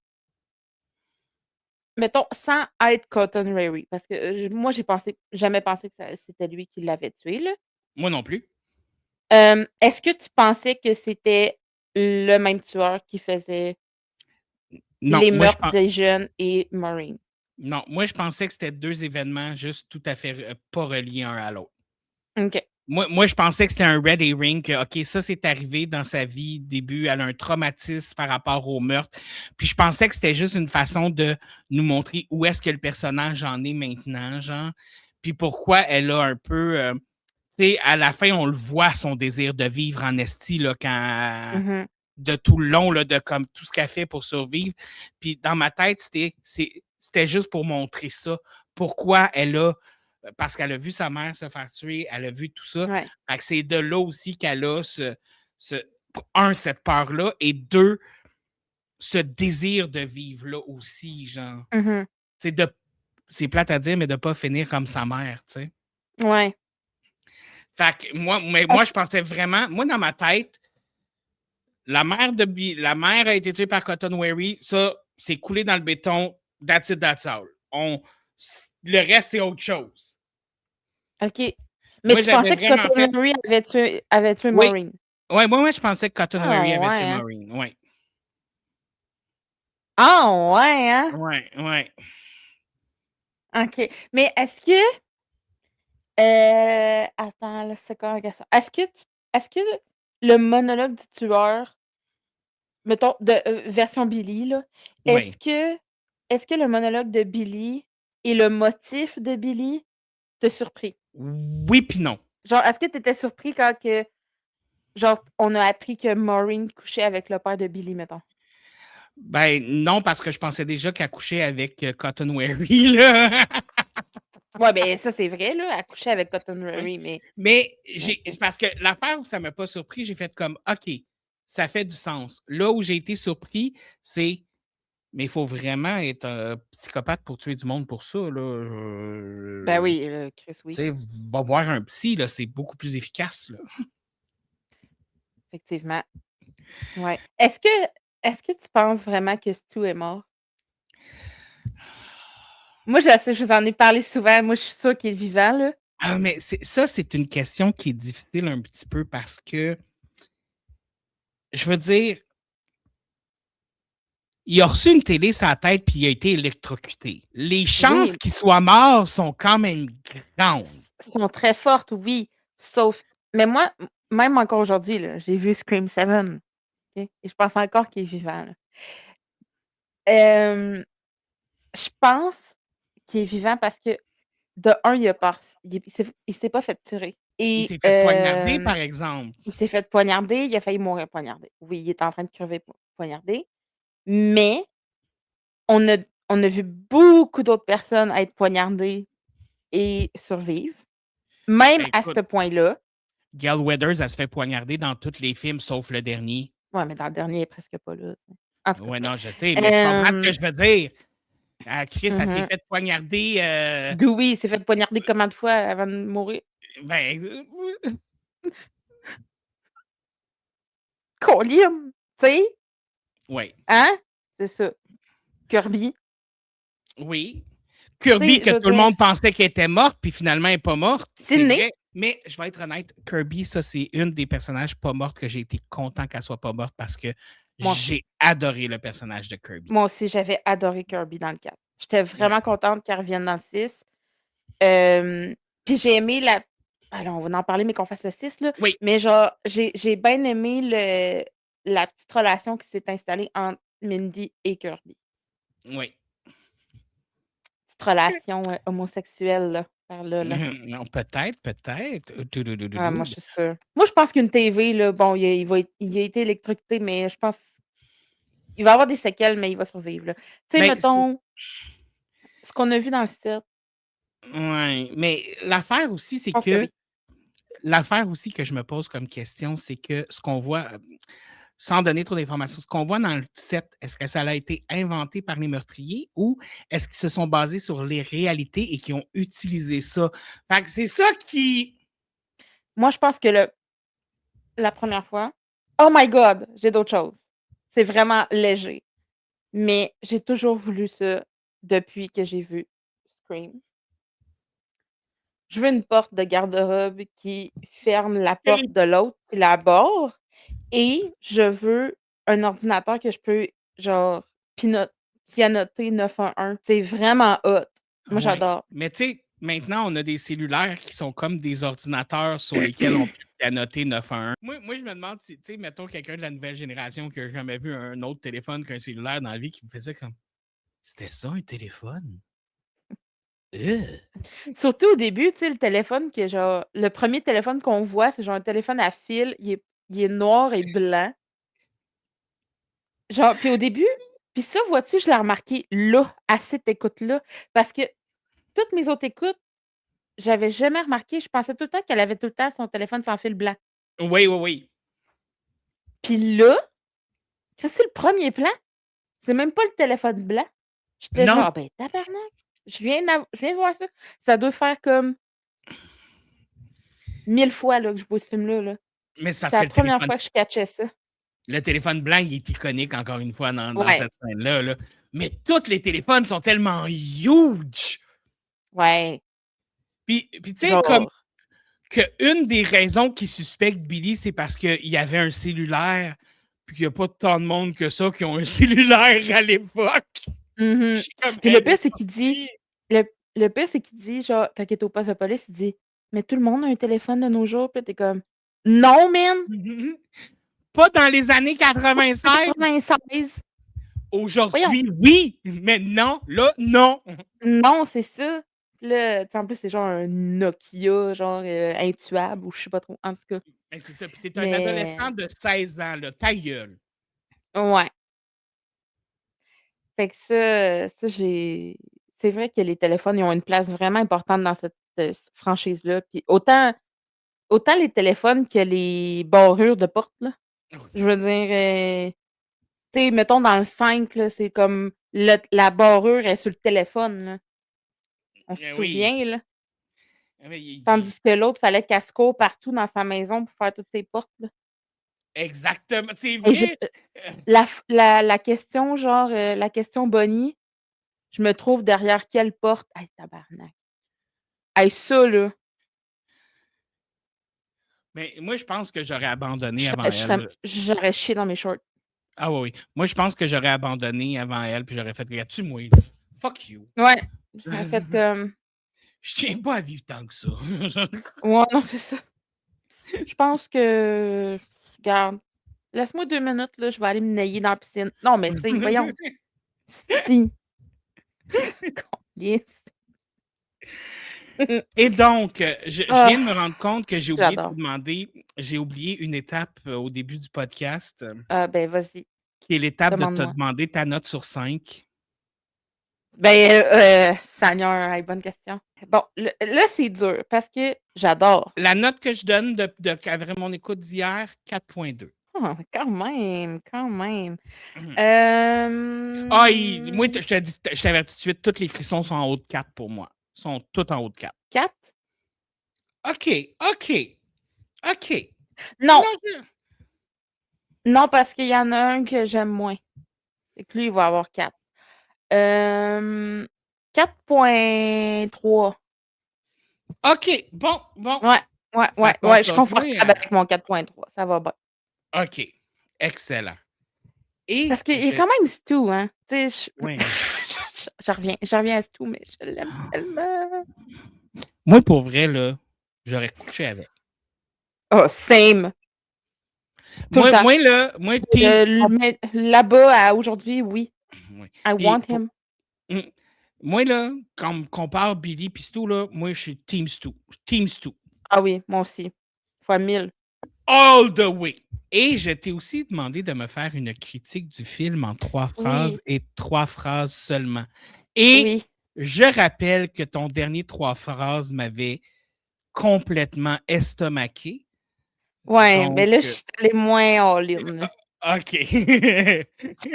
mettons, sans être Cotton Reary, parce que, moi, j'ai jamais pensé que c'était lui qui l'avait tué, là. Moi non plus. Est-ce que tu pensais que c'était le même tueur qui faisait Non, les meurtres des jeunes et Maureen? non, moi, je pensais que c'était deux événements juste tout à fait pas reliés un à l'autre. OK. Moi, je pensais que c'était un red herring, que, OK, ça, c'est arrivé dans sa vie, début, elle a un traumatisme par rapport au meurtre. Puis je pensais que c'était juste une façon de nous montrer où est-ce que le personnage en est maintenant, genre. Puis pourquoi elle a un peu, tu sais, à la fin, on le voit, son désir de vivre en esti, là, quand Mhm. de tout le long, là, de comme tout ce qu'elle fait pour survivre. Puis dans ma tête, c'était juste pour montrer ça. Pourquoi elle a. Parce qu'elle a vu sa mère se faire tuer, elle a vu tout ça. Ouais. Fait que c'est de là aussi qu'elle a ce, un, cette peur-là, et deux, ce désir de vivre là aussi, genre. Mhm. C'est de. C'est plate à dire, mais de pas finir comme sa mère, tu sais. Ouais. Fait que moi, Est-ce- je pensais vraiment, moi, dans ma tête, la mère a été tuée par Cotton Wary, ça, c'est coulé dans le béton, that's it, that's all. Le reste, c'est autre chose. OK. Mais Moi, tu j'avais pensais que vraiment Cotton fait, Mary avait tué oui, Maureen? ouais, moi, je pensais que Cotton Ah Wary avait ouais, tué hein? Maureen, ouais. Ah ouais, hein? Ouais, ouais. OK. Mais est-ce que attends, là, c'est quoi la question? Est-ce que le monologue du tueur, mettons de version Billy, là, Ouais. est-ce que le monologue de Billy et le motif de Billy te surpris? Oui, puis non. Genre, est-ce que tu étais surpris quand que genre on a appris que Maureen couchait avec le père de Billy, mettons? Ben, non, parce que je pensais déjà qu'elle couchait avec Cotton Wary, là. Ouais, ben ça, c'est vrai, là, elle couchait avec Cotton Oui. Mary, mais Mais mais c'est parce que l'affaire où ça ne m'a pas surpris, j'ai fait comme OK, ça fait du sens. Là où j'ai été surpris, c'est mais il faut vraiment être un psychopathe pour tuer du monde pour ça. Là. ben oui, Chris, Tu oui, sais, va voir un psy, là, c'est beaucoup plus efficace. Là. effectivement. Ouais. Est-ce que tu penses vraiment que Stu est mort? Moi, je vous en ai parlé souvent. Moi, je suis sûre qu'il est vivant, là. Ah, mais ça, c'est une question qui est difficile un petit peu parce que, je veux dire, il a reçu une télé sur la tête puis il a été électrocuté. Les chances Oui, qu'il soit mort sont quand même grandes. sont très fortes, oui, sauf mais moi, même encore aujourd'hui, là, j'ai vu Scream 7, OK? Et je pense encore qu'il est vivant, là. Je pense qu'il est vivant parce que, de un, il a pas reçu il s'est pas fait tirer Il et s'est fait poignarder, par exemple. il s'est fait poignarder, il a failli mourir poignardé. Oui, il est en train de crever poignardé, mais on a on a vu beaucoup d'autres personnes être poignardées et survivre, même Ben, à ce écoute, point-là. Gail Weathers, elle se fait poignarder dans tous les films sauf le dernier. Ouais, mais dans le dernier, elle est presque pas là, tu sais. En tout Ouais, cas, non, je sais, mais tu comprends ce que hem, je veux dire? Ah, Chris, elle s'est mmh fait poignarder. Dewey, il s'est fait poignarder combien de fois avant de mourir? Ben, Colline! Tu sais? ouais, Hein? C'est ça. Kirby, oui. tu Kirby, sais, que je veux tout le dire, monde pensait qu'elle était morte, puis finalement, elle n'est pas morte, c'est Sydney, vrai. Mais je vais être honnête, Kirby, ça, c'est une des personnages pas mortes que j'ai été content qu'elle soit pas morte parce que moi aussi. j'ai adoré le personnage de Kirby. Moi aussi, j'avais adoré Kirby dans le 4. J'étais Ouais. vraiment contente qu'elle revienne dans le 6. Hem, puis j'ai aimé la alors on va en parler, mais qu'on fasse le 6 là, Oui, mais genre, j'ai bien aimé la petite relation qui s'est installée entre Mindy et Kirby. oui. Petite relation, homosexuelle là, par là, là. Non, peut-être, peut-être. Ah moi, Toudoudoudoudou. je suis sûre. Moi, je pense qu'une TV là, bon, il a été électrocuté, mais je pense il va avoir des séquelles, mais il va survivre là. Tu sais, Ben, mettons, ce qu'on a vu dans le 7, ouais, mais je pense que oui. l'affaire aussi que je me pose comme question, c'est que ce qu'on voit, sans donner trop d'informations, ce qu'on voit dans le set, est-ce que ça a été inventé par les meurtriers ou est-ce qu'ils se sont basés sur les réalités et qui ont utilisé ça? Fait que c'est ça qui. Moi, je pense que la première fois, oh my god, j'ai d'autres choses. C'est vraiment léger. Mais j'ai toujours voulu ça depuis que j'ai vu Scream. Je veux une porte de garde-robe qui ferme la porte de l'autre, qui la barre et je veux un ordinateur que je peux, genre, pino pianoter 911. C'est vraiment hot. Moi, Oui. j'adore. Mais tu sais, maintenant, on a des cellulaires qui sont comme des ordinateurs sur lesquels on peut annoter 911. Moi, je me demande si, tu sais, mettons quelqu'un de la nouvelle génération qui n'a jamais vu un autre téléphone qu'un cellulaire dans la vie qui me faisait comme c'était ça un téléphone? Surtout au début, tu sais, le téléphone que genre le premier téléphone qu'on voit, c'est genre un téléphone à fil, il est noir et blanc. Genre puis au début puis ça, vois-tu, je l'ai remarqué là, à cette écoute-là, parce que toutes mes autres écoutes, j'avais jamais remarqué, je pensais tout le temps qu'elle avait tout le temps son téléphone sans fil blanc. Oui, oui, oui. Puis là, quand c'est le premier plan, c'est même pas le téléphone blanc. J'étais Non, genre: «Ben tabarnak, je viens de voir ça». Ça doit faire comme 1000 fois là que je vois ce film-là, là. mais c'est parce C'est que la première fois que je catchais ça. le téléphone blanc, il est iconique, encore une fois, dans Ouais, cette scène-là. Là. Mais tous les téléphones sont tellement huge! ouais, Puis tu sais, comme genre qu'une des raisons qui suspectent Billy, c'est parce qu'il y avait un cellulaire, puis qu'il n'y a pas tant de monde que ça qui ont un cellulaire à l'époque. Je mmh suis comme, Puis hey, le mais pire, c'est qu'il dit oui. le le pire, c'est qu'il dit genre quand il est au poste de police, il dit: «Mais tout le monde a un téléphone de nos jours». Puis là, tu comme: «Non man, Pas dans les années en 96. 96». Voyons, Aujourd'hui, oui, mais non, là, non. non, c'est ça. Puis là, tu sais, en plus, c'est genre un Nokia, genre, intuable ou je sais pas trop, en tout cas. Ben, c'est ça. Puis t'es un adolescent Mais de 16 ans, là, ta gueule. ouais, fait que ça c'est vrai que les téléphones, ils ont une place vraiment importante dans cette, franchise-là. Puis autant les téléphones que les barrures de porte, là. Je veux dire, tu sais, mettons dans le 5 là, c'est comme la barrure est sur le téléphone, là. On se Oui. souvient, là. Mais Tandis que l'autre, fallait qu'elle se court partout dans sa maison pour faire toutes ses portes, là. exactement. C'est Et je vrai. la question genre, la question Bonnie, je me trouve derrière quelle porte? Hey, tabarnak. Hey, ça là, Mais moi, je pense que j'aurais abandonné je avant serais elle. j'aurais chié dans mes shorts. Ah oui, oui. Moi, je pense que j'aurais abandonné avant elle, puis j'aurais fait, regarde-tu, moi, fuck you. Ouais, j'aurais fait comme Je tiens pas à vivre tant que ça. ouais, non, c'est ça. Je pense que regarde, laisse-moi 2 minutes là, je vais aller me nailler dans la piscine. Non, mais tu sais, voyons, si, calisse. Et donc, je viens Ah, de me rendre compte que j'adore. j'ai oublié une étape au début du podcast, Ah ben, vas-y, qui est l'étape de te demande-moi. demander ta note sur 5. Ben, Seigneur, hey, bonne question. Bon, là, c'est dur parce que j'adore. La note que je donne avec mon écoute d'hier, 4,2. Ah, quand même, quand même. Ah, moi, Hem, je t'avertis tout de suite, tous les frissons sont en haut de 4 pour moi. Ils sont tous en haut de 4. 4? OK, OK, OK. Non, Non, non, parce qu'il y en a un que j'aime moins. Fait que lui, il va avoir 4. 4,3. OK, bon, bon. Ouais, ouais, Ça ouais, passe ouais, je suis au moins confortable avec mon 4,3. Ça va bien. OK, excellent. Et Parce qu'il est quand même Stu, hein. Tu sais, ouais. je reviens à Stu, mais je l'aime tellement. Moi, pour vrai, là, j'aurais couché avec. Oh, same, tout le temps. Moi, team. Mais là-bas à aujourd'hui, oui. Ouais. I Puis, want him. mm, moi, là, quand on compare Billy et Stu, là, moi, je suis Team Stu. Team Stu. Ah oui, moi aussi. Fois 1000. All the way. Et je t'ai aussi demandé de me faire une critique du film en 3 phrases Oui, et 3 phrases seulement. Et oui. je rappelle que ton dernier 3 phrases m'avait complètement estomaqué. Ouais, mais Donc, là, je suis allée moins all-in, là. OK. Je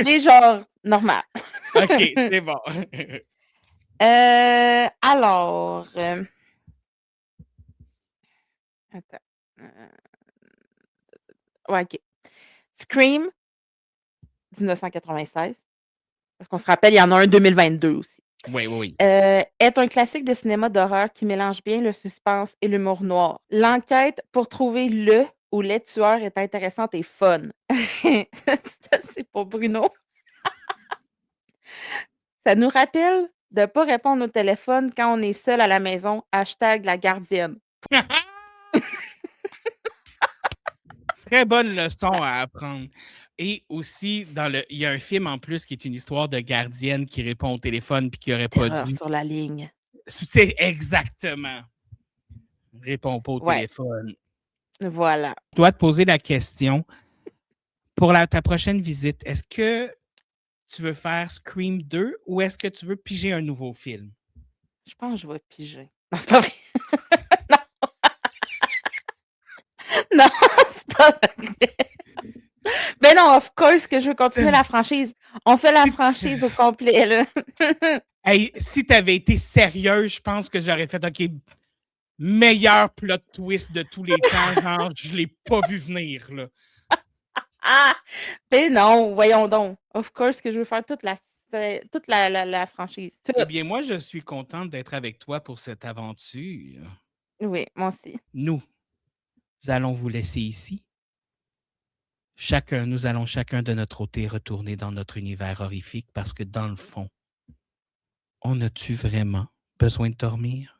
suis genre normal. OK, c'est bon. Alors, attends, ouais, OK. Scream, 1996, parce qu'on se rappelle, il y en a un 2022 aussi. Oui, oui, oui. Est un classique de cinéma d'horreur qui mélange bien le suspense et l'humour noir. L'enquête pour trouver le ou les tueurs est intéressante et fun. Ça, c'est pour Bruno. Ça nous rappelle de ne pas répondre au téléphone quand on est seul à la maison. Hashtag la gardienne. Très bonne leçon à apprendre. Et aussi, il y a un film en plus qui est une histoire de gardienne qui répond au téléphone puis qui n'aurait pas Terreur dû. sur la ligne. C'est exactement. Réponds pas au Ouais, téléphone. voilà. Je dois te poser la question. Pour ta prochaine visite, est-ce que tu veux faire Scream 2 ou est-ce que tu veux piger un nouveau film? Je pense que je vais piger. Non, c'est pas vrai. Non, c'est pas vrai. Ben non, of course que je veux continuer la franchise. On fait la Si, franchise au complet, là. hey, si tu avais été sérieuse, je pense que j'aurais fait OK, meilleur plot twist de tous les temps. Genre, je l'ai pas vu venir, là. Ah! Ben non, voyons donc. Of course que je veux faire toute la franchise. Eh Toute. bien, moi, je suis contente d'être avec toi pour cette aventure. Oui, moi aussi. Nous allons vous laisser ici. Nous allons chacun de notre côté retourner dans notre univers horrifique parce que dans le fond, on a-tu vraiment besoin de dormir?